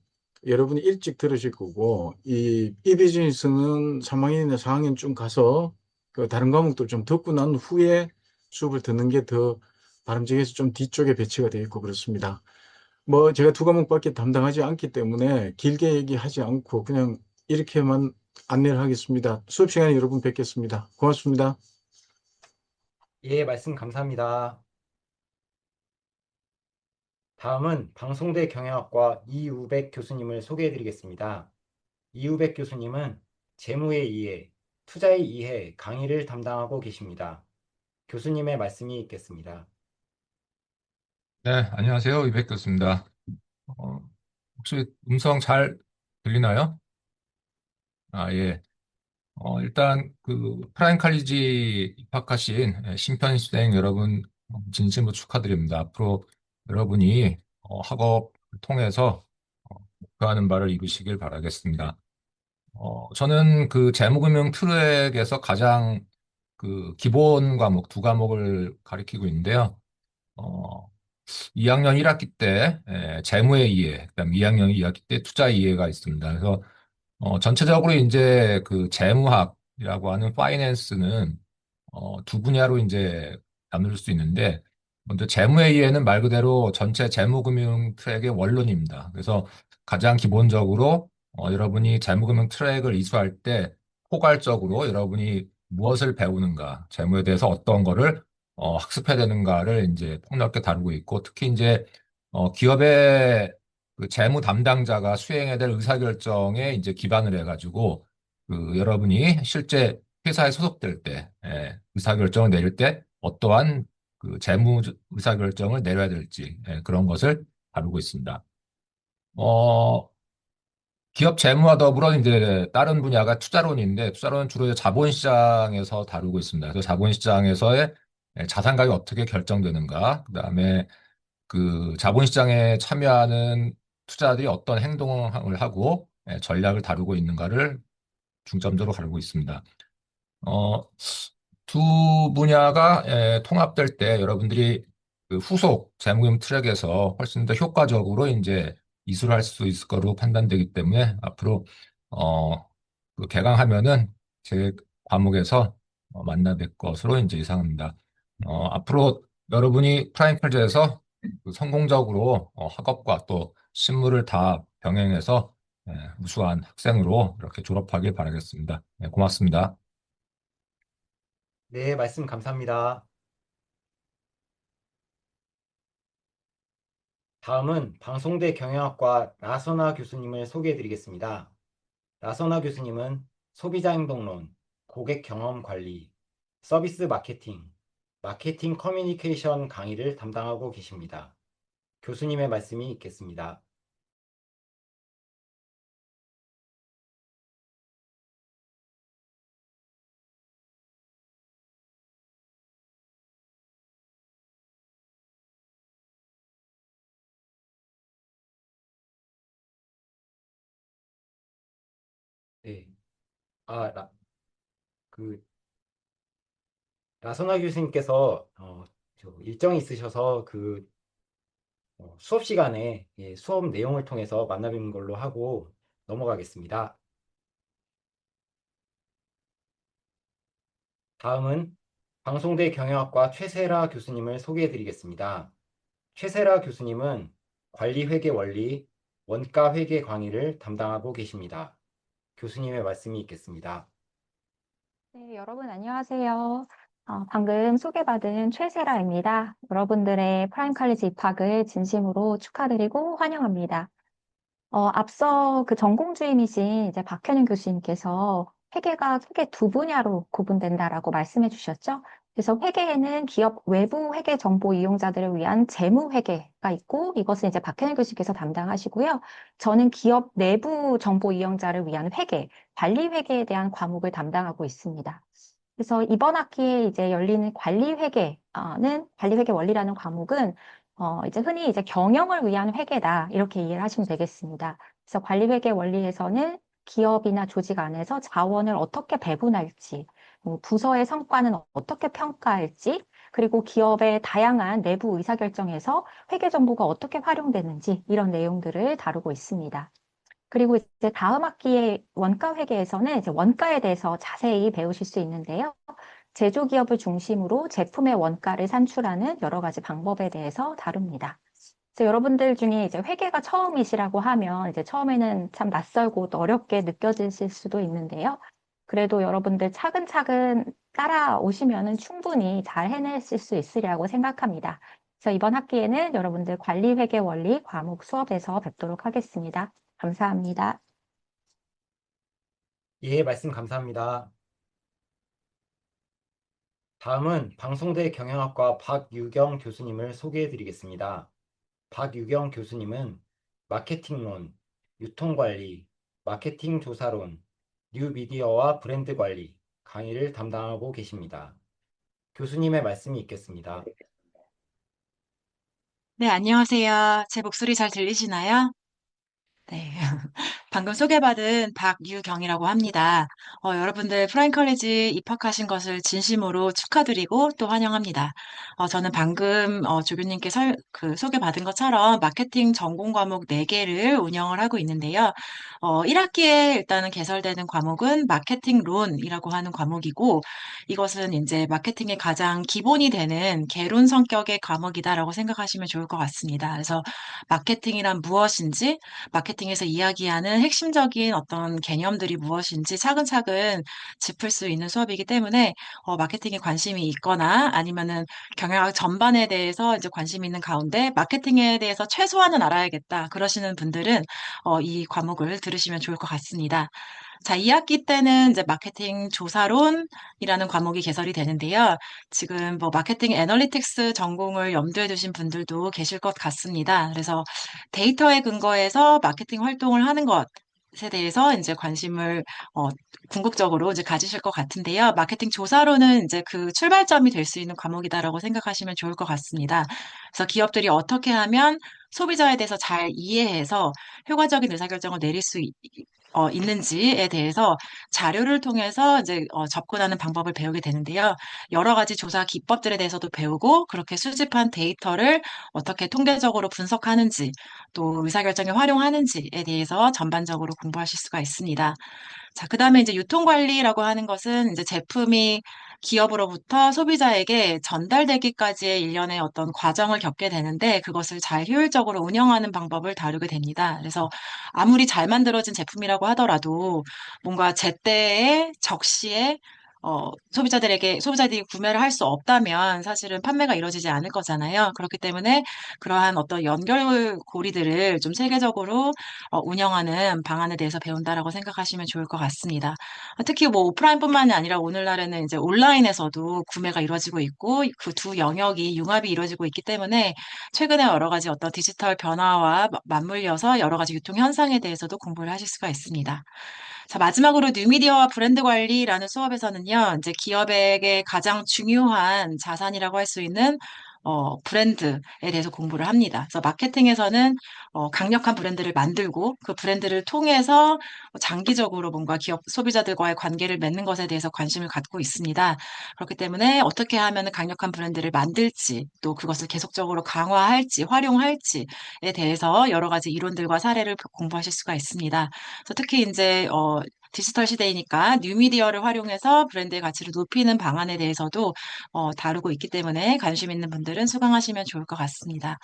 여러분이 일찍 들으실 거고, 이 비즈니스는 3학년이나 4학년쯤 가서 그 다른 과목들 좀 듣고 난 후에 수업을 듣는 게 더 바람직해서 좀 뒤쪽에 배치가 되어 있고 그렇습니다. 뭐 제가 두 과목밖에 담당하지 않기 때문에 길게 얘기하지 않고 그냥 이렇게만 안내를 하겠습니다. 수업 시간에 여러분 뵙겠습니다. 고맙습니다. 예, 말씀 감사합니다. 다음은 방송대 경영학과 이우백 교수님을 소개해 드리겠습니다. 이우백 교수님은 재무의 이해, 투자의 이해 강의를 담당하고 계십니다. 교수님의 말씀이 있겠습니다. 네, 안녕하세요. 이백 교수입니다. 어, 혹시 음성 잘 들리나요? 아, 예. 일단 프라임 칼리지 입학하신 신입생 여러분 진심으로 축하드립니다. 앞으로 여러분이 학업 통해서 목표하는 바를 이루시길 바라겠습니다. 저는 재무금융 트랙에서 가장 기본 과목 두 과목을 가리키고 있는데요. 어, 2학년 1학기 때 재무의 이해, 그다음 2학년 2학기 때 투자 이해가 있습니다. 그래서 전체적으로 이제 재무학이라고 하는 파이낸스는 두 분야로 이제 나눌 수 있는데 먼저 재무의 이해는 말 그대로 전체 재무금융 트랙의 원론입니다. 그래서 가장 기본적으로 여러분이 재무금융 트랙을 이수할 때 포괄적으로 여러분이 무엇을 배우는가, 재무에 대해서 어떤 거를 학습해야 되는가를 이제 폭넓게 다루고 있고 특히 이제 기업의 재무 담당자가 수행해야 될 의사결정에 이제 기반을 해가지고 여러분이 실제 회사에 소속될 때 의사결정을 내릴 때 어떠한 재무 의사결정을 내려야 될지 그런 것을 다루고 있습니다. 어, 기업 재무와 더불어 이제 다른 분야가 투자론인데 투자론은 주로 이제 자본시장에서 다루고 있습니다. 그래서 자본시장에서의 자산 가격이 어떻게 결정되는가, 그다음에 자본시장에 참여하는 투자들이 어떤 행동을 하고 전략을 다루고 있는가를 중점적으로 다루고 있습니다. 어, 두 분야가 통합될 때 여러분들이 후속 재무금 트랙에서 훨씬 더 효과적으로 이제 이수를 할 수 있을 거로 판단되기 때문에 앞으로 어, 개강하면은 제 과목에서 만나 뵐 것으로 이제 예상합니다. 앞으로 여러분이 프라임 프로젝트에서 성공적으로 학업과 또 실무를 다 병행해서 우수한 학생으로 이렇게 졸업하길 바라겠습니다. 네, 고맙습니다. 네, 말씀 감사합니다. 다음은 방송대 경영학과 나선아 교수님을 소개해 드리겠습니다. 나선아 교수님은 소비자 행동론, 고객 경험 관리, 서비스 마케팅, 마케팅 커뮤니케이션 강의를 담당하고 계십니다. 교수님의 말씀이 있겠습니다. 네. 아, 그, 나선아 교수님께서 일정이 있으셔서 수업 시간에 수업 내용을 통해서 만나뵙는 걸로 하고 넘어가겠습니다. 다음은 방송대 경영학과 최세라 교수님을 소개해 드리겠습니다. 최세라 교수님은 관리회계 원리, 원가회계 강의를 담당하고 계십니다. 교수님의 말씀이 있겠습니다. 네, 여러분 안녕하세요. 방금 소개받은 최세라입니다. 여러분들의 프라임 칼리지 입학을 진심으로 축하드리고 환영합니다. 앞서 그 전공 주임이신 이제 박현영 교수님께서 회계가 크게 두 분야로 구분된다라고 말씀해 주셨죠. 그래서 회계에는 기업 외부 회계 정보 이용자들을 위한 재무 회계가 있고 이것은 이제 박현영 교수님께서 담당하시고요. 저는 기업 내부 정보 이용자를 위한 회계, 관리 회계에 대한 과목을 담당하고 있습니다. 그래서 이번 학기에 이제 열리는 관리 회계 원리라는 과목은 이제 흔히 이제 경영을 위한 회계다. 이렇게 이해를 하시면 되겠습니다. 그래서 관리회계 원리에서는 기업이나 조직 안에서 자원을 어떻게 배분할지, 부서의 성과는 어떻게 평가할지, 그리고 기업의 다양한 내부 의사결정에서 회계 정보가 어떻게 활용되는지 이런 내용들을 다루고 있습니다. 그리고 이제 다음 학기에 원가 회계에서는 이제 원가에 대해서 자세히 배우실 수 있는데요. 제조기업을 중심으로 제품의 원가를 산출하는 여러 가지 방법에 대해서 다룹니다. 그래서 여러분들 중에 이제 회계가 처음이시라고 하면 이제 처음에는 참 낯설고 또 어렵게 느껴지실 수도 있는데요. 그래도 여러분들 차근차근 따라오시면은 충분히 잘 해내실 수 있으리라고 생각합니다. 그래서 이번 학기에는 여러분들 관리회계 원리 과목 수업에서 뵙도록 하겠습니다. 감사합니다. 예, 말씀 감사합니다. 다음은 방송대 경영학과 박유경 교수님을 소개해 드리겠습니다. 박유경 교수님은 마케팅론, 유통관리, 마케팅 조사론, 뉴미디어와 브랜드 관리 강의를 담당하고 계십니다. 교수님의 말씀이 있겠습니다. 네, 안녕하세요. 제 목소리 잘 들리시나요? 네. 방금 소개받은 박유경이라고 합니다. 여러분들 프라임 컬리지 입학하신 것을 진심으로 축하드리고 또 환영합니다. 저는 방금 조교님께 소개받은 것처럼 마케팅 전공 과목 4개를 운영을 하고 있는데요. 1학기에 일단은 개설되는 과목은 마케팅론이라고 하는 과목이고 이것은 이제 마케팅의 가장 기본이 되는 개론 성격의 과목이다라고 생각하시면 좋을 것 같습니다. 그래서 마케팅이란 무엇인지 마케팅에서 이야기하는 핵심적인 어떤 개념들이 무엇인지 차근차근 짚을 수 있는 수업이기 때문에 마케팅에 관심이 있거나 아니면은 경영학 전반에 대해서 이제 관심이 있는 가운데 마케팅에 대해서 최소한은 알아야겠다 그러시는 분들은 이 과목을 들으시면 좋을 것 같습니다. 자, 2학기 때는 이제 마케팅 조사론이라는 과목이 개설이 되는데요. 지금 뭐 마케팅 애널리틱스 전공을 염두에 두신 분들도 계실 것 같습니다. 그래서 데이터에 근거해서 마케팅 활동을 하는 것에 대해서 이제 관심을 궁극적으로 이제 가지실 것 같은데요. 마케팅 조사로는 이제 그 출발점이 될 수 있는 과목이다라고 생각하시면 좋을 것 같습니다. 그래서 기업들이 어떻게 하면 소비자에 대해서 잘 이해해서 효과적인 의사결정을 내릴 수 있는지에 대해서 자료를 통해서 이제 접근하는 방법을 배우게 되는데요. 여러 가지 조사 기법들에 대해서도 배우고 그렇게 수집한 데이터를 어떻게 통계적으로 분석하는지 또 의사결정에 활용하는지에 대해서 전반적으로 공부하실 수가 있습니다. 자, 그다음에 이제 유통관리라고 하는 것은 이제 제품이 기업으로부터 소비자에게 전달되기까지의 일련의 어떤 과정을 겪게 되는데 그것을 잘 효율적으로 운영하는 방법을 다루게 됩니다. 그래서 아무리 잘 만들어진 제품이라고 하더라도 뭔가 제때에 적시에 소비자들이 구매를 할 수 없다면 사실은 판매가 이루어지지 않을 거잖아요. 그렇기 때문에 그러한 어떤 연결고리들을 좀 세계적으로 운영하는 방안에 대해서 배운다라고 생각하시면 좋을 것 같습니다. 특히 뭐 오프라인뿐만이 아니라 오늘날에는 이제 온라인에서도 구매가 이루어지고 있고 그 두 영역이 융합이 이루어지고 있기 때문에 최근에 여러 가지 어떤 디지털 변화와 맞물려서 여러 가지 유통 현상에 대해서도 공부를 하실 수가 있습니다. 자, 마지막으로 뉴미디어와 브랜드 관리라는 수업에서는요, 이제 기업에게 가장 중요한 자산이라고 할 수 있는 브랜드에 대해서 공부를 합니다. 그래서 마케팅에서는 강력한 브랜드를 만들고 그 브랜드를 통해서 장기적으로 뭔가 기업 소비자들과의 관계를 맺는 것에 대해서 관심을 갖고 있습니다. 그렇기 때문에 어떻게 하면 강력한 브랜드를 만들지 또 그것을 계속적으로 강화할지 활용할지에 대해서 여러 가지 이론들과 사례를 공부하실 수가 있습니다. 그래서 특히 이제 디지털 시대이니까 뉴미디어를 활용해서 브랜드의 가치를 높이는 방안에 대해서도 다루고 있기 때문에 관심 있는 분들은 수강하시면 좋을 것 같습니다.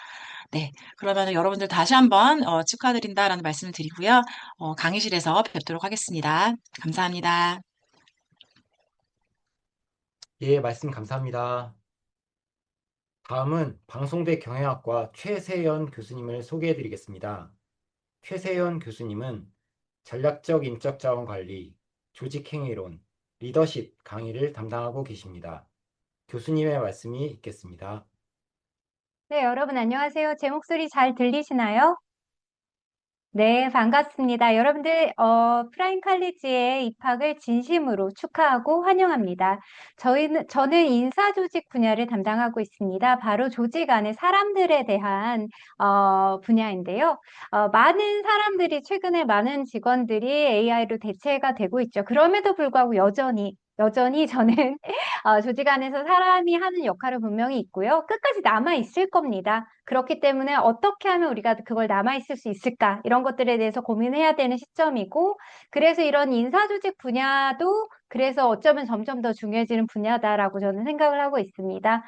네, 그러면 여러분들 다시 한번 축하드린다라는 말씀을 드리고요. 강의실에서 뵙도록 하겠습니다. 감사합니다. 예, 말씀 감사합니다. 다음은 방송대 경영학과 최세연 교수님을 소개해 드리겠습니다. 최세연 교수님은 전략적 인적 자원 관리, 조직 행위론, 리더십 강의를 담당하고 계십니다. 교수님의 말씀이 있겠습니다. 네, 여러분 안녕하세요. 제 목소리 잘 들리시나요? 네, 반갑습니다. 여러분들, 프라임 칼리지에 입학을 진심으로 축하하고 환영합니다. 저는 인사조직 분야를 담당하고 있습니다. 바로 조직 안의 사람들에 대한, 분야인데요. 많은 사람들이, 최근에 많은 직원들이 AI로 대체가 되고 있죠. 그럼에도 불구하고 여전히 저는 조직 안에서 사람이 하는 역할은 분명히 있고요. 끝까지 남아 있을 겁니다. 그렇기 때문에 어떻게 하면 우리가 그걸 남아있을 수 있을까? 이런 것들에 대해서 고민해야 되는 시점이고, 그래서 이런 인사조직 분야도 그래서 어쩌면 점점 더 중요해지는 분야다라고 저는 생각을 하고 있습니다.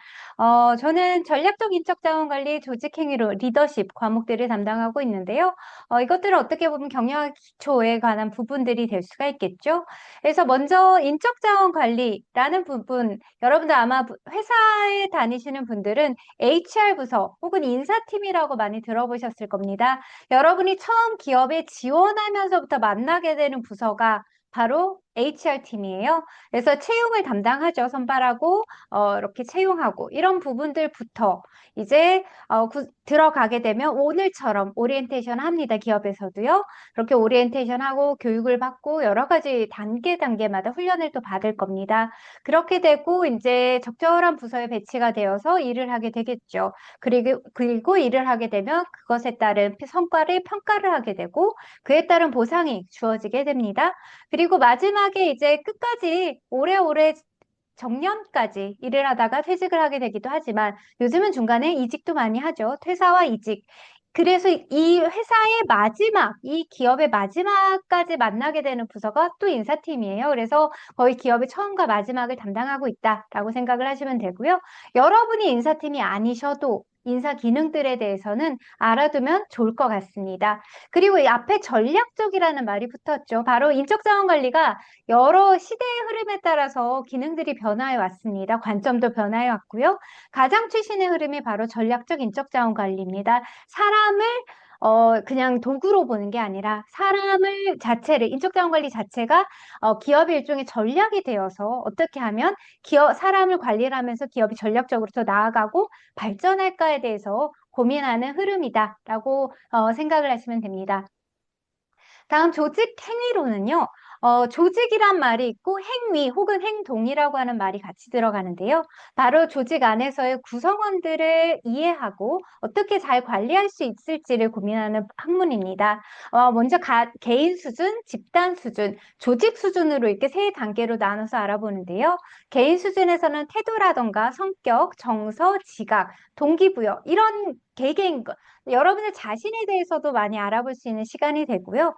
저는 전략적 인적 자원 관리, 조직 행위로 리더십 과목들을 담당하고 있는데요. 이것들은 어떻게 보면 경영학 기초에 관한 부분들이 될 수가 있겠죠. 그래서 먼저 인적 자원 관리라는 부분, 여러분들 아마 회사에 다니시는 분들은 HR 부서 혹은 인사팀이라고 많이 들어보셨을 겁니다. 여러분이 처음 기업에 지원하면서부터 만나게 되는 부서가 바로 HR팀이에요. 그래서 채용을 담당하죠. 선발하고 이렇게 채용하고 이런 부분들부터 이제 들어가게 되면 오늘처럼 오리엔테이션 합니다. 기업에서도요. 그렇게 오리엔테이션 하고 교육을 받고 여러 가지 단계마다 훈련을 또 받을 겁니다. 그렇게 되고 이제 적절한 부서에 배치가 되어서 일을 하게 되겠죠. 그리고 일을 하게 되면 그것에 따른 성과를 평가를 하게 되고 그에 따른 보상이 주어지게 됩니다. 그리고 마지막에 이제 끝까지 오래오래 정년까지 일을 하다가 퇴직을 하게 되기도 하지만 요즘은 중간에 이직도 많이 하죠. 퇴사와 이직. 그래서 이 회사의 마지막, 이 기업의 마지막까지 만나게 되는 부서가 또 인사팀이에요. 그래서 거의 기업의 처음과 마지막을 담당하고 있다라고 생각을 하시면 되고요. 여러분이 인사팀이 아니셔도 인사 기능들에 대해서는 알아두면 좋을 것 같습니다. 그리고 이 앞에 전략적이라는 말이 붙었죠. 바로 인적자원 관리가 여러 시대의 흐름에 따라서 기능들이 변화해 왔습니다. 관점도 변화해 왔고요. 가장 최신의 흐름이 바로 전략적 인적자원 관리입니다. 사람을 그냥 도구로 보는 게 아니라 인적자원 관리 자체가 기업의 일종의 전략이 되어서 어떻게 하면 사람을 관리를 하면서 기업이 전략적으로 더 나아가고 발전할까에 대해서 고민하는 흐름이다라고 생각을 하시면 됩니다. 다음 조직 행위로는요. 조직이란 말이 있고 행위 혹은 행동이라고 하는 말이 같이 들어가는데요. 바로 조직 안에서의 구성원들을 이해하고 어떻게 잘 관리할 수 있을지를 고민하는 학문입니다. 먼저 개인 수준, 집단 수준, 조직 수준으로 이렇게 세 단계로 나눠서 알아보는데요. 개인 수준에서는 태도라던가 성격, 정서, 지각, 동기부여 이런 개개인 것 여러분의 자신에 대해서도 많이 알아볼 수 있는 시간이 되고요.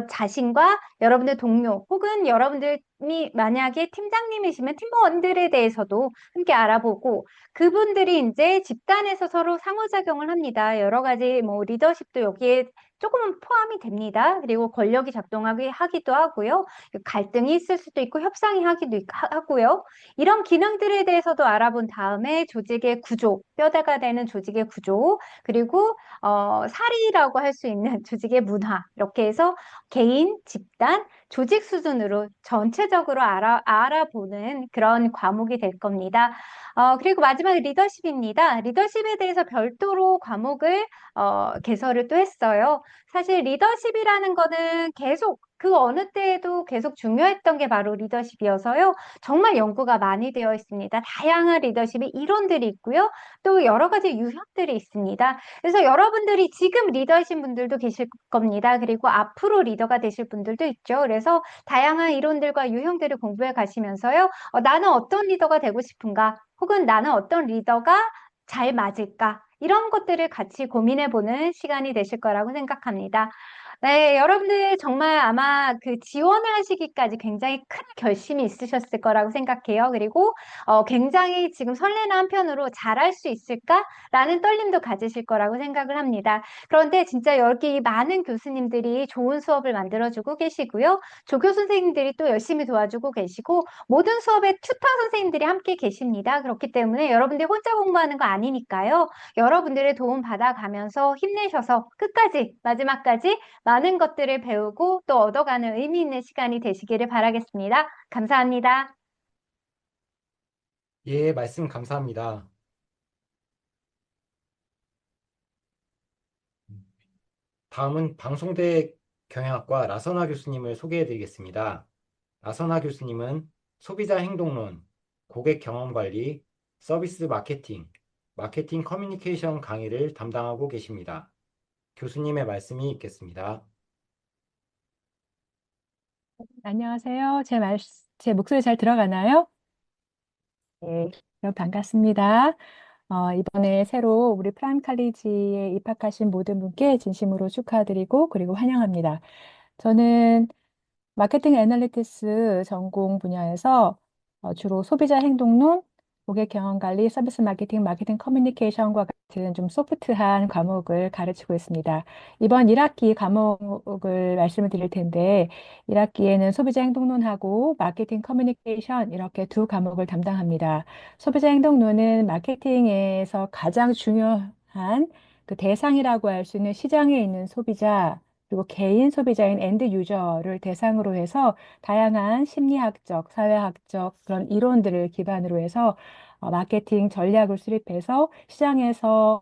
자신과 여러분들 동료 혹은 여러분들이 만약에 팀장님이시면 팀원들에 대해서도 함께 알아보고 그분들이 이제 집단에서 서로 상호작용을 합니다. 여러 가지 뭐 리더십도 여기에 조금은 포함이 됩니다. 그리고 권력이 하기도 하고요. 갈등이 있을 수도 있고 협상이 하고요. 이런 기능들에 대해서도 알아본 다음에 조직의 구조, 뼈대가 되는 조직의 구조, 그리고 사리라고 할 수 있는 조직의 문화 이렇게 해서 개인, 집단, 조직 수준으로 전체적으로 알아보는 그런 과목이 될 겁니다. 그리고 마지막에 리더십입니다. 리더십에 대해서 별도로 과목을 개설을 또 했어요. 사실 리더십이라는 거는 계속 그 어느 때에도 계속 중요했던 게 바로 리더십이어서요. 정말 연구가 많이 되어 있습니다. 다양한 리더십의 이론들이 있고요. 또 여러 가지 유형들이 있습니다. 그래서 여러분들이 지금 리더이신 분들도 계실 겁니다. 그리고 앞으로 리더가 되실 분들도 있죠. 그래서 다양한 이론들과 유형들을 공부해 가시면서요. 나는 어떤 리더가 되고 싶은가? 혹은 나는 어떤 리더가 잘 맞을까? 이런 것들을 같이 고민해보는 시간이 되실 거라고 생각합니다. 네, 여러분들 정말 아마 그 지원을 하시기까지 굉장히 큰 결심이 있으셨을 거라고 생각해요. 그리고 굉장히 지금 설레는 한편으로 잘할 수 있을까라는 떨림도 가지실 거라고 생각을 합니다. 그런데 진짜 여기 많은 교수님들이 좋은 수업을 만들어주고 계시고요. 조교 선생님들이 또 열심히 도와주고 계시고 모든 수업에 튜터 선생님들이 함께 계십니다. 그렇기 때문에 여러분들이 혼자 공부하는 거 아니니까요. 여러분들의 도움 받아가면서 힘내셔서 끝까지 마지막까지 많은 것들을 배우고 또 얻어가는 의미 있는 시간이 되시기를 바라겠습니다. 감사합니다. 예, 말씀 감사합니다. 다음은 방송대 경영학과 라선화 교수님을 소개해 드리겠습니다. 라선화 교수님은 소비자 행동론, 고객 경험 관리, 서비스 마케팅, 마케팅 커뮤니케이션 강의를 담당하고 계십니다. 교수님의 말씀이 있겠습니다. 안녕하세요. 제 목소리 잘 들어가나요? 네, 여러분 반갑습니다. 이번에 새로 우리 프라임 칼리지에 입학하신 모든 분께 진심으로 축하드리고 그리고 환영합니다. 저는 마케팅 애널리티스 전공 분야에서 주로 소비자 행동론, 고객 경험 관리, 서비스 마케팅, 마케팅 커뮤니케이션과 같은 좀 소프트한 과목을 가르치고 있습니다. 이번 1학기 과목을 말씀을 드릴 텐데 1학기에는 소비자 행동론하고 마케팅 커뮤니케이션 이렇게 두 과목을 담당합니다. 소비자 행동론은 마케팅에서 가장 중요한 그 대상이라고 할 수 있는 시장에 있는 소비자 그리고 개인 소비자인 엔드 유저를 대상으로 해서 다양한 심리학적, 사회학적 그런 이론들을 기반으로 해서 마케팅 전략을 수립해서 시장에서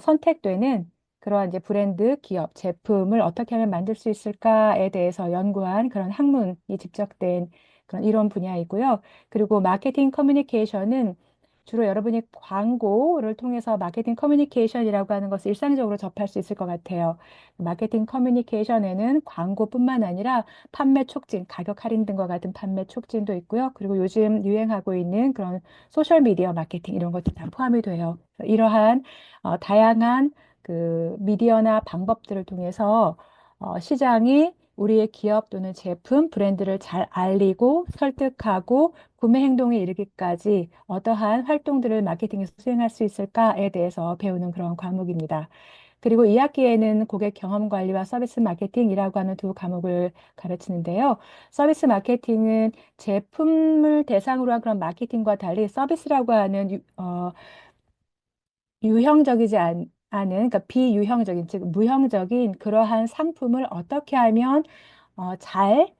선택되는 그러한 이제 브랜드, 기업, 제품을 어떻게 하면 만들 수 있을까에 대해서 연구한 그런 학문이 집적된 그런 이론 분야이고요. 그리고 마케팅 커뮤니케이션은 주로 여러분이 광고를 통해서 마케팅 커뮤니케이션이라고 하는 것을 일상적으로 접할 수 있을 것 같아요. 마케팅 커뮤니케이션에는 광고뿐만 아니라 판매 촉진, 가격 할인 등과 같은 판매 촉진도 있고요. 그리고 요즘 유행하고 있는 그런 소셜 미디어 마케팅 이런 것도 다 포함이 돼요. 이러한 다양한 그 미디어나 방법들을 통해서 시장이 우리의 기업 또는 제품, 브랜드를 잘 알리고 설득하고 구매 행동에 이르기까지 어떠한 활동들을 마케팅에서 수행할 수 있을까에 대해서 배우는 그런 과목입니다. 그리고 2학기에는 고객 경험 관리와 서비스 마케팅이라고 하는 두 과목을 가르치는데요. 서비스 마케팅은 제품을 대상으로 한 그런 마케팅과 달리 서비스라고 하는 유형적이지 않은, 그러니까 비유형적인, 즉 무형적인 그러한 상품을 어떻게 하면 잘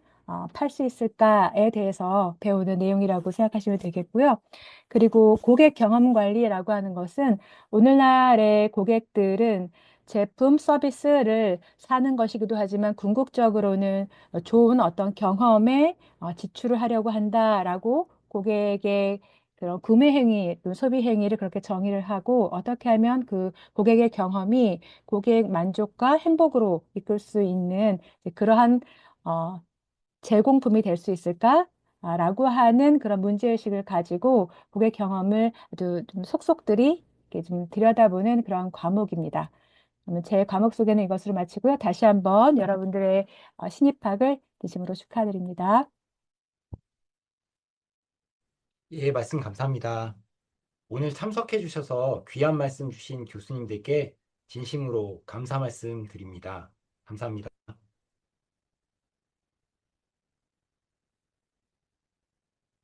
팔 수 있을까에 대해서 배우는 내용이라고 생각하시면 되겠고요. 그리고 고객 경험 관리라고 하는 것은 오늘날의 고객들은 제품, 서비스를 사는 것이기도 하지만 궁극적으로는 좋은 어떤 경험에 지출을 하려고 한다라고 고객의 그런 구매 행위, 또 소비 행위를 그렇게 정의를 하고 어떻게 하면 그 고객의 경험이 고객 만족과 행복으로 이끌 수 있는 그러한 제공품이 될 수 있을까? 라고 하는 그런 문제의식을 가지고 고객 경험을 아주 좀 속속들이 이렇게 좀 들여다보는 그런 과목입니다. 그러면 제 과목 소개는 이것으로 마치고요. 다시 한번 여러분들의 신입학을 진심으로 축하드립니다. 예, 말씀 감사합니다. 오늘 참석해 주셔서 귀한 말씀 주신 교수님들께 진심으로 감사 말씀 드립니다. 감사합니다.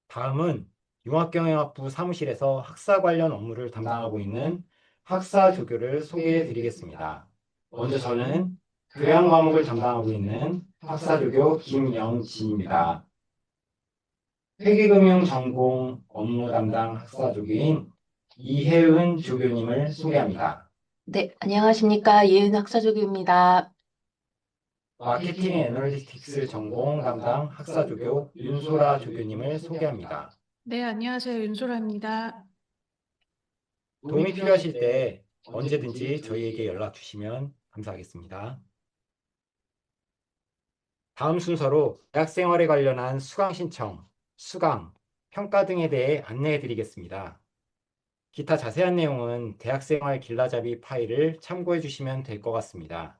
다음은 융합경영학부 사무실에서 학사 관련 업무를 담당하고 있는 학사 조교를 소개해 드리겠습니다. 먼저 저는 교양 과목을 담당하고 있는 학사 조교 김영진입니다. 회계금융 전공 업무 담당 학사 조교인 이혜은 조교님을 소개합니다. 네, 안녕하십니까. 이혜은 학사조교입니다. 마케팅 애널리틱스 전공 담당 학사 조교 윤소라 조교님을 소개합니다. 네, 안녕하세요. 윤소라입니다. 도움이 필요하실 때 언제든지 저희에게 연락 주시면 감사하겠습니다. 다음 순서로 대학 생활에 관련한 수강 신청, 수강, 평가 등에 대해 안내해 드리겠습니다. 기타 자세한 내용은 대학생활 길라잡이 파일을 참고해 주시면 될 것 같습니다.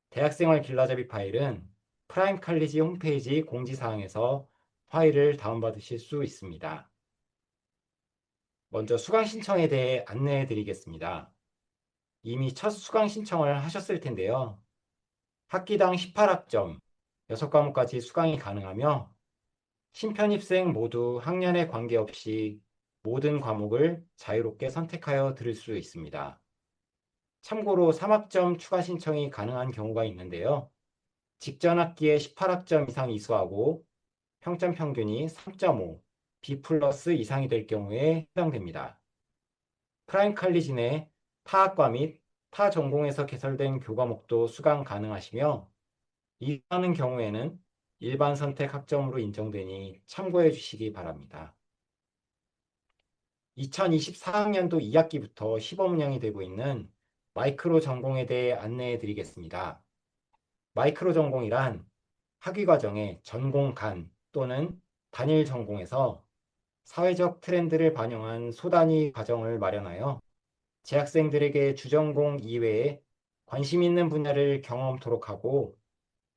대학생활 길라잡이 파일은 프라임 칼리지 홈페이지 공지사항에서 파일을 다운받으실 수 있습니다. 먼저 수강 신청에 대해 안내해 드리겠습니다. 이미 첫 수강 신청을 하셨을 텐데요. 학기당 18학점, 6과목까지 수강이 가능하며 신편입생 모두 학년에 관계없이 모든 과목을 자유롭게 선택하여 들을 수 있습니다. 참고로 3학점 추가 신청이 가능한 경우가 있는데요. 직전 학기에 18학점 이상 이수하고 평점 평균이 3.5, B 플러스 이상이 될 경우에 해당됩니다. 프라임 칼리지 내 타학과 및 타 전공에서 개설된 교과목도 수강 가능하시며 이하는 경우에는 일반 선택 학점으로 인정되니 참고해 주시기 바랍니다. 2024학년도 2학기부터 시범 운영이 되고 있는 마이크로 전공에 대해 안내해 드리겠습니다. 마이크로 전공이란 학위과정의 전공 간 또는 단일 전공에서 사회적 트렌드를 반영한 소단위 과정을 마련하여 재학생들에게 주전공 이외에 관심 있는 분야를 경험토록 하고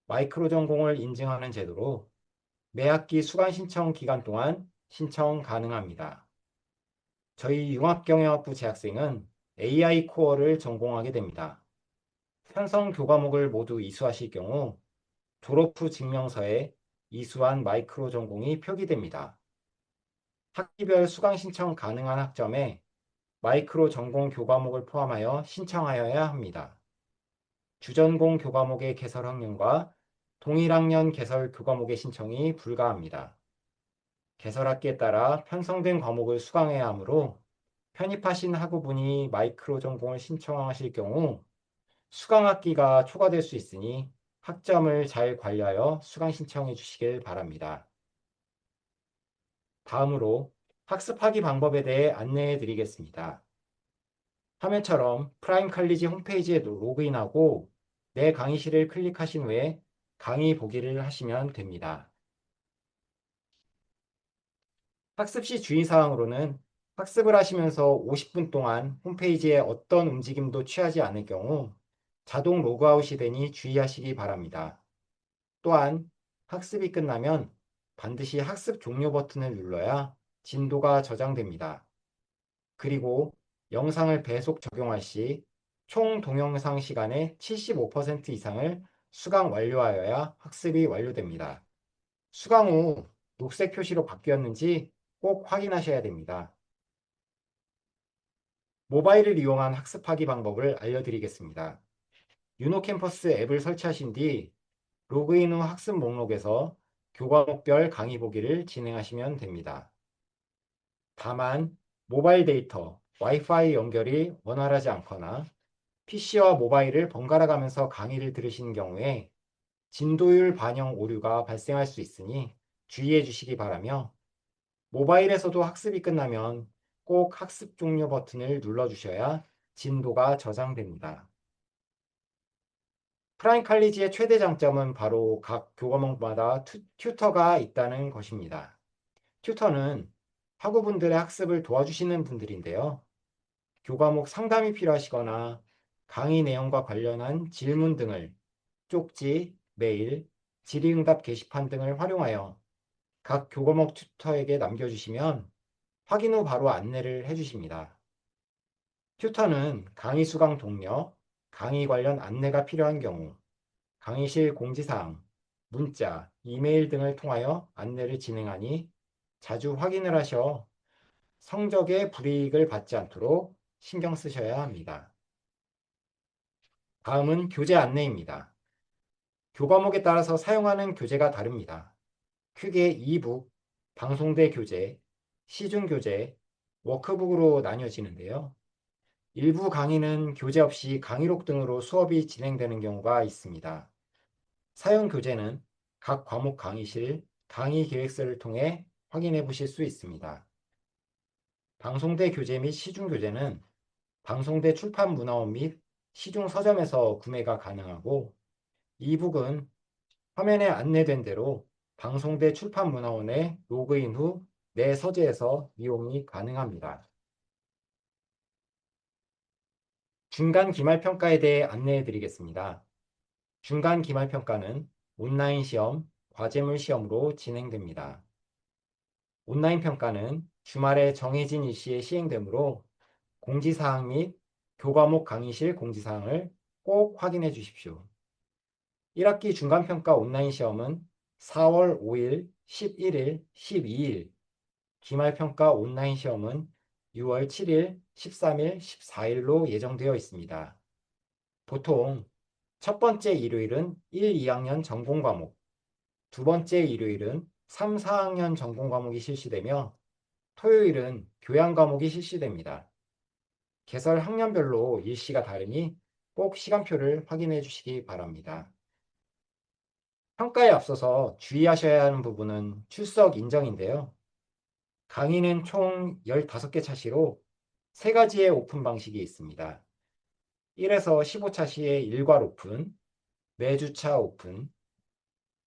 마이크로 전공을 인증하는 제도로 매 학기 수강 신청 기간 동안 신청 가능합니다. 저희 융합경영학부 재학생은 AI 코어를 전공하게 됩니다. 편성 교과목을 모두 이수하실 경우 졸업 후 증명서에 이수한 마이크로 전공이 표기됩니다. 학기별 수강 신청 가능한 학점에 마이크로 전공 교과목을 포함하여 신청하여야 합니다. 주전공 교과목의 개설 학년과 동일 학년 개설 교과목의 신청이 불가합니다. 개설 학기에 따라 편성된 과목을 수강해야 하므로 편입하신 학우분이 마이크로 전공을 신청하실 경우 수강 학기가 초과될 수 있으니 학점을 잘 관리하여 수강 신청해 주시길 바랍니다. 다음으로 학습하기 방법에 대해 안내해 드리겠습니다. 화면처럼 프라임 칼리지 홈페이지에 로그인하고 내 강의실을 클릭하신 후에 강의 보기를 하시면 됩니다. 학습 시 주의사항으로는 학습을 하시면서 50분 동안 홈페이지에 어떤 움직임도 취하지 않을 경우 자동 로그아웃이 되니 주의하시기 바랍니다. 또한 학습이 끝나면 반드시 학습 종료 버튼을 눌러야 진도가 저장됩니다. 그리고 영상을 배속 적용할 시 총 동영상 시간의 75% 이상을 수강 완료하여야 학습이 완료됩니다. 수강 후 녹색 표시로 바뀌었는지 꼭 확인하셔야 됩니다. 모바일을 이용한 학습하기 방법을 알려드리겠습니다. 유노캠퍼스 앱을 설치하신 뒤 로그인 후 학습 목록에서 교과목별 강의 보기를 진행하시면 됩니다. 다만 모바일 데이터, 와이파이 연결이 원활하지 않거나 PC와 모바일을 번갈아 가면서 강의를 들으시는 경우에 진도율 반영 오류가 발생할 수 있으니 주의해 주시기 바라며 모바일에서도 학습이 끝나면 꼭 학습 종료 버튼을 눌러주셔야 진도가 저장됩니다. 프라임 칼리지의 최대 장점은 바로 각 교과목마다 튜터가 있다는 것입니다. 튜터는 학우분들의 학습을 도와주시는 분들인데요. 교과목 상담이 필요하시거나 강의 내용과 관련한 질문 등을 쪽지, 메일, 질의응답 게시판 등을 활용하여 각 교과목 튜터에게 남겨주시면 확인 후 바로 안내를 해주십니다. 튜터는 강의 수강 독려, 강의 관련 안내가 필요한 경우, 강의실 공지사항, 문자, 이메일 등을 통하여 안내를 진행하니 자주 확인을 하셔 성적에 불이익을 받지 않도록 신경 쓰셔야 합니다. 다음은 교재 안내입니다. 교과목에 따라서 사용하는 교재가 다릅니다. 크게 이북, 방송대 교재, 시중 교재, 워크북으로 나뉘어지는데요. 일부 강의는 교재 없이 강의록 등으로 수업이 진행되는 경우가 있습니다. 사용 교재는 각 과목 강의실 강의 계획서를 통해 확인해 보실 수 있습니다. 방송대 교재 및 시중 교재는 방송대 출판문화원 및 시중 서점에서 구매가 가능하고 이북은 화면에 안내된 대로 방송대 출판문화원에 로그인 후 내 서재에서 이용이 가능합니다. 중간 기말평가에 대해 안내해 드리겠습니다. 중간 기말평가는 온라인 시험, 과제물 시험으로 진행됩니다. 온라인 평가는 주말에 정해진 일시에 시행되므로 공지사항 및 교과목 강의실 공지사항을 꼭 확인해 주십시오. 1학기 중간평가 온라인 시험은 4월 5일, 11일, 12일, 기말평가 온라인 시험은 6월 7일, 13일, 14일로 예정되어 있습니다. 보통 첫 번째 일요일은 1, 2학년 전공 과목, 두 번째 일요일은 3, 4학년 전공 과목이 실시되며 토요일은 교양 과목이 실시됩니다. 개설 학년별로 일시가 다르니 꼭 시간표를 확인해 주시기 바랍니다. 평가에 앞서서 주의하셔야 하는 부분은 출석 인정인데요. 강의는 총 15개 차시로 3가지의 오픈 방식이 있습니다. 1에서 15차 시에 일괄 오픈, 매주차 오픈,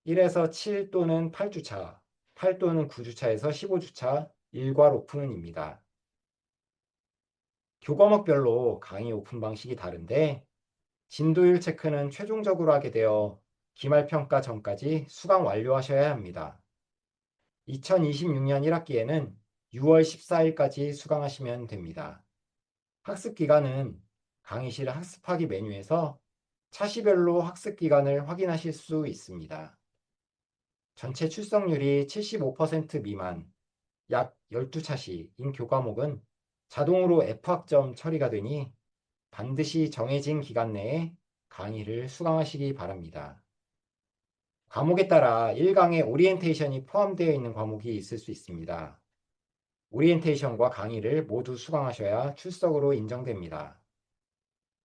1에서 7 또는 8주차, 8 또는 9주차에서 15주차 일괄 오픈입니다. 교과목별로 강의 오픈 방식이 다른데 진도율 체크는 최종적으로 하게 되어 기말평가 전까지 수강 완료하셔야 합니다. 2026년 1학기에는 6월 14일까지 수강하시면 됩니다. 학습 기간은 강의실 학습하기 메뉴에서 차시별로 학습 기간을 확인하실 수 있습니다. 전체 출석률이 75% 미만, 약 12차시인 교과목은 자동으로 F학점 처리가 되니 반드시 정해진 기간 내에 강의를 수강하시기 바랍니다. 과목에 따라 1강에 오리엔테이션이 포함되어 있는 과목이 있을 수 있습니다. 오리엔테이션과 강의를 모두 수강하셔야 출석으로 인정됩니다.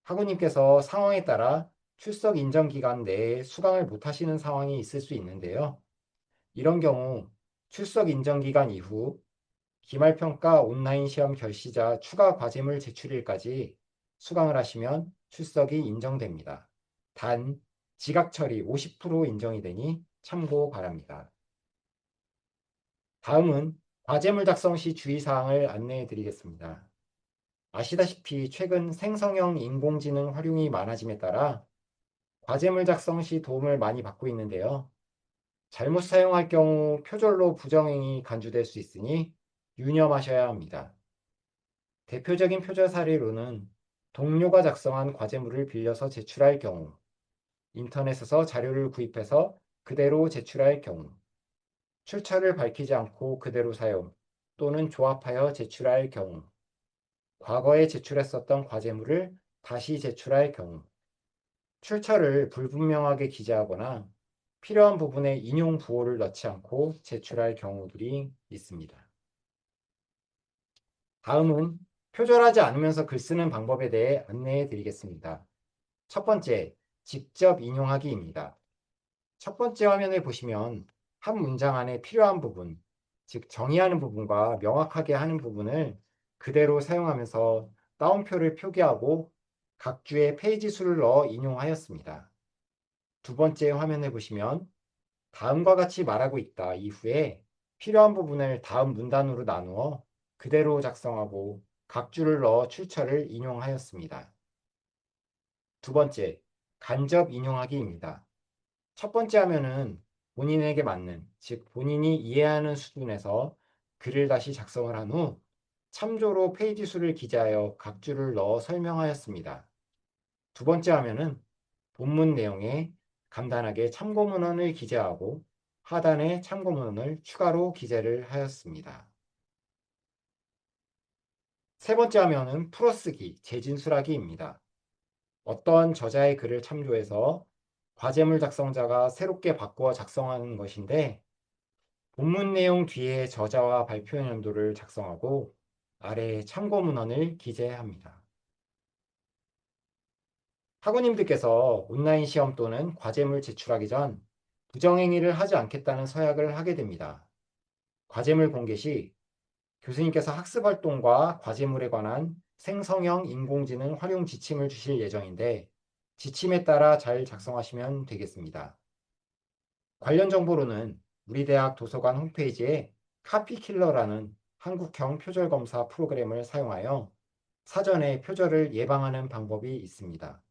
학우님께서 상황에 따라 출석 인정 기간 내에 수강을 못하시는 상황이 있을 수 있는데요. 이런 경우 출석 인정 기간 이후 기말평가 온라인 시험 결시자 추가 과제물 제출일까지 수강을 하시면 출석이 인정됩니다. 단 지각 처리 50% 인정이 되니 참고 바랍니다. 다음은 과제물 작성 시 주의사항을 안내해 드리겠습니다. 아시다시피 최근 생성형 인공지능 활용이 많아짐에 따라 과제물 작성 시 도움을 많이 받고 있는데요. 잘못 사용할 경우 표절로 부정행위 간주될 수 있으니 유념하셔야 합니다. 대표적인 표절 사례로는 동료가 작성한 과제물을 빌려서 제출할 경우, 인터넷에서 자료를 구입해서 그대로 제출할 경우, 출처를 밝히지 않고 그대로 사용 또는 조합하여 제출할 경우, 과거에 제출했었던 과제물을 다시 제출할 경우, 출처를 불분명하게 기재하거나 필요한 부분에 인용 부호를 넣지 않고 제출할 경우들이 있습니다. 다음은 표절하지 않으면서 글 쓰는 방법에 대해 안내해 드리겠습니다. 첫 번째, 직접 인용하기입니다. 첫 번째 화면을 보시면 한 문장 안에 필요한 부분, 즉 정의하는 부분과 명확하게 하는 부분을 그대로 사용하면서 따옴표를 표기하고 각 주에 페이지 수를 넣어 인용하였습니다. 두 번째 화면을 보시면 다음과 같이 말하고 있다 이후에 필요한 부분을 다음 문단으로 나누어 그대로 작성하고 각 줄을 넣어 출처를 인용하였습니다. 두 번째, 간접 인용하기입니다. 첫 번째 화면은 본인에게 맞는, 즉 본인이 이해하는 수준에서 글을 다시 작성을 한 후 참조로 페이지 수를 기재하여 각 줄을 넣어 설명하였습니다. 두 번째 화면은 본문 내용에 간단하게 참고문헌을 기재하고 하단에 참고문헌을 추가로 기재를 하였습니다. 세 번째 화면은 풀어쓰기, 재진술하기입니다. 어떤 저자의 글을 참조해서 과제물 작성자가 새롭게 바꾸어 작성하는 것인데 본문 내용 뒤에 저자와 발표 연도를 작성하고 아래에 참고문헌을 기재합니다. 학우님들께서 온라인 시험 또는 과제물 제출하기 전 부정행위를 하지 않겠다는 서약을 하게 됩니다. 과제물 공개 시 교수님께서 학습활동과 과제물에 관한 생성형 인공지능 활용 지침을 주실 예정인데 지침에 따라 잘 작성하시면 되겠습니다. 관련 정보로는 우리 대학 도서관 홈페이지에 카피킬러라는 한국형 표절검사 프로그램을 사용하여 사전에 표절을 예방하는 방법이 있습니다.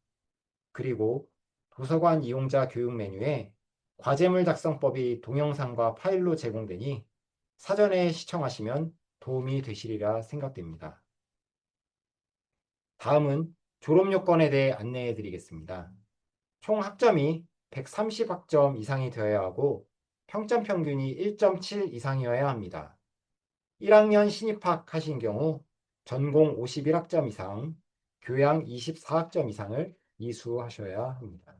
그리고 도서관 이용자 교육 메뉴에 과제물 작성법이 동영상과 파일로 제공되니 사전에 시청하시면 도움이 되시리라 생각됩니다. 다음은 졸업 요건에 대해 안내해 드리겠습니다. 총 학점이 130학점 이상이 되어야 하고 평점 평균이 1.7 이상이어야 합니다. 1학년 신입학하신 경우 전공 51학점 이상, 교양 24학점 이상을 이수하셔야 합니다.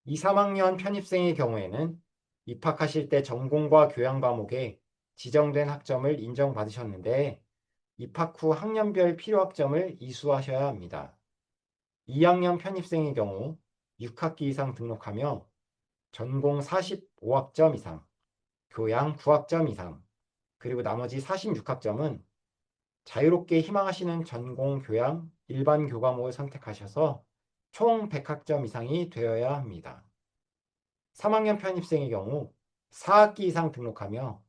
2, 3학년 편입생의 경우에는 입학하실 때 전공과 교양 과목에 지정된 학점을 인정받으셨는데 입학 후 학년별 필요 학점을 이수하셔야 합니다. 2학년 편입생의 경우 6학기 이상 등록하며 전공 45학점 이상, 교양 9학점 이상, 그리고 나머지 46학점은 자유롭게 희망하시는 전공, 교양, 일반 교과목을 선택하셔서 총 100학점 이상이 되어야 합니다. 3학년 편입생의 경우 4학기 이상 등록하며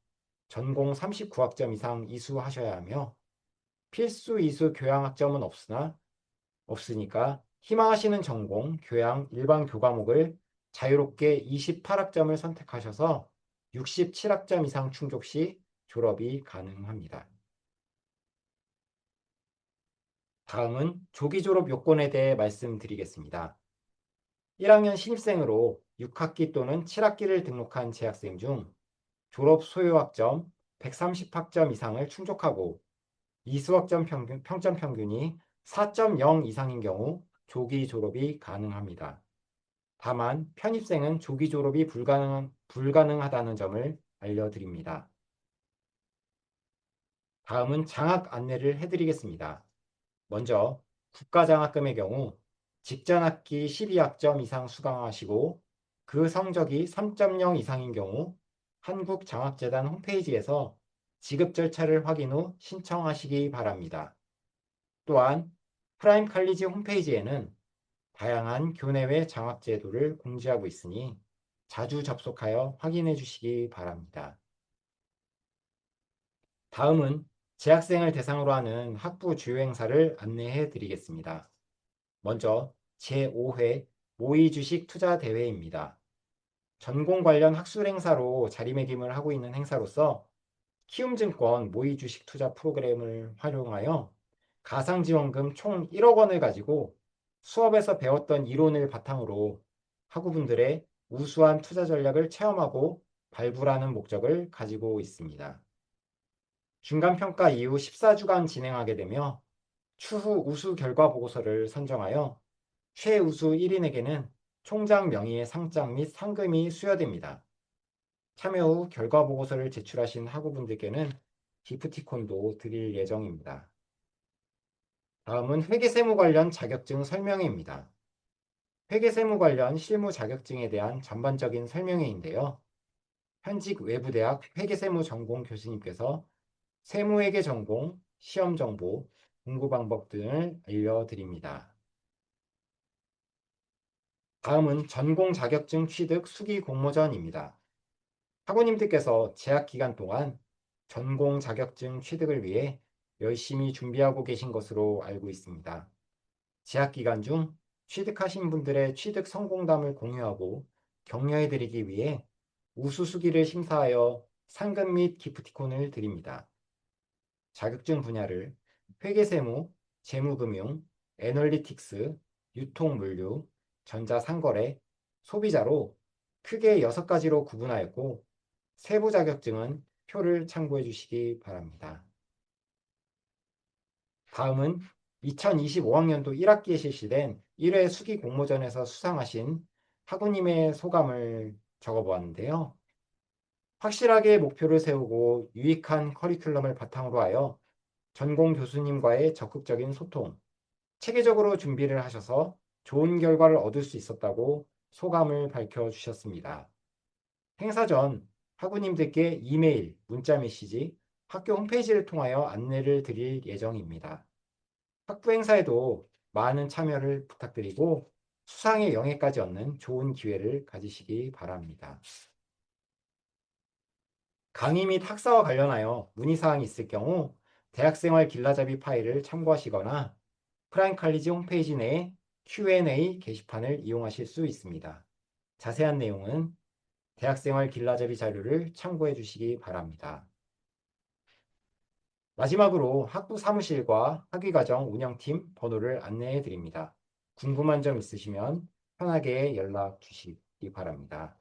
전공 39학점 이상 이수하셔야 하며 필수 이수 교양학점은 없으니까 희망하시는 전공, 교양, 일반 교과목을 자유롭게 28학점을 선택하셔서 67학점 이상 충족 시 졸업이 가능합니다. 다음은 조기 졸업 요건에 대해 말씀드리겠습니다. 1학년 신입생으로 6학기 또는 7학기를 등록한 재학생 중 졸업 소요 학점 130학점 이상을 충족하고 이수학점 평점 평균이 4.0 이상인 경우 조기 졸업이 가능합니다. 다만 편입생은 조기 졸업이 불가능하다는 점을 알려드립니다. 다음은 장학 안내를 해드리겠습니다. 먼저 국가장학금의 경우 직전 학기 12학점 이상 수강하시고 그 성적이 3.0 이상인 경우 한국장학재단 홈페이지에서 지급 절차를 확인 후 신청하시기 바랍니다. 또한 프라임 칼리지 홈페이지에는 다양한 교내외 장학 제도를 공지하고 있으니 자주 접속하여 확인해 주시기 바랍니다. 다음은 재학생을 대상으로 하는 학부 주요 행사를 안내해 드리겠습니다. 먼저 제5회 모의주식 투자 대회입니다. 전공 관련 학술 행사로 자리매김을 하고 있는 행사로서 키움증권 모의주식 투자 프로그램을 활용하여 가상지원금 총 1억 원을 가지고 수업에서 배웠던 이론을 바탕으로 학우분들의 우수한 투자 전략을 체험하고 발굴하는 목적을 가지고 있습니다. 중간평가 이후 14주간 진행하게 되며 추후 우수 결과 보고서를 선정하여 최우수 1인에게는 총장 명의의 상장 및 상금이 수여됩니다. 참여 후 결과 보고서를 제출하신 학우분들께는 기프티콘도 드릴 예정입니다. 다음은 회계세무 관련 자격증 설명회입니다. 회계세무 관련 실무 자격증에 대한 전반적인 설명회인데요. 현직 외부대학 회계세무 전공 교수님께서 세무회계 전공, 시험 정보, 공부 방법 등을 알려드립니다. 다음은 전공 자격증 취득 수기 공모전입니다. 학우님들께서 재학 기간 동안 전공 자격증 취득을 위해 열심히 준비하고 계신 것으로 알고 있습니다. 재학 기간 중 취득하신 분들의 취득 성공담을 공유하고 격려해드리기 위해 우수수기를 심사하여 상금 및 기프티콘을 드립니다. 자격증 분야를 회계세무, 재무금융, 애널리틱스, 유통물류, 전자상거래, 소비자로 크게 6가지로 구분하였고 세부 자격증은 표를 참고해 주시기 바랍니다. 다음은 2025학년도 1학기에 실시된 1회 수기 공모전에서 수상하신 학우님의 소감을 적어보았는데요. 확실하게 목표를 세우고 유익한 커리큘럼을 바탕으로 하여 전공 교수님과의 적극적인 소통, 체계적으로 준비를 하셔서 좋은 결과를 얻을 수 있었다고 소감을 밝혀주셨습니다. 행사 전 학우님들께 이메일, 문자 메시지, 학교 홈페이지를 통하여 안내를 드릴 예정입니다. 학부 행사에도 많은 참여를 부탁드리고 수상의 영예까지 얻는 좋은 기회를 가지시기 바랍니다. 강의 및 학사와 관련하여 문의사항이 있을 경우 대학생활 길라잡이 파일을 참고하시거나 프라임칼리지 홈페이지 내 Q&A 게시판을 이용하실 수 있습니다. 자세한 내용은 대학생활 길라잡이 자료를 참고해 주시기 바랍니다. 마지막으로 학부 사무실과 학위과정 운영팀 번호를 안내해 드립니다. 궁금한 점 있으시면 편하게 연락 주시기 바랍니다.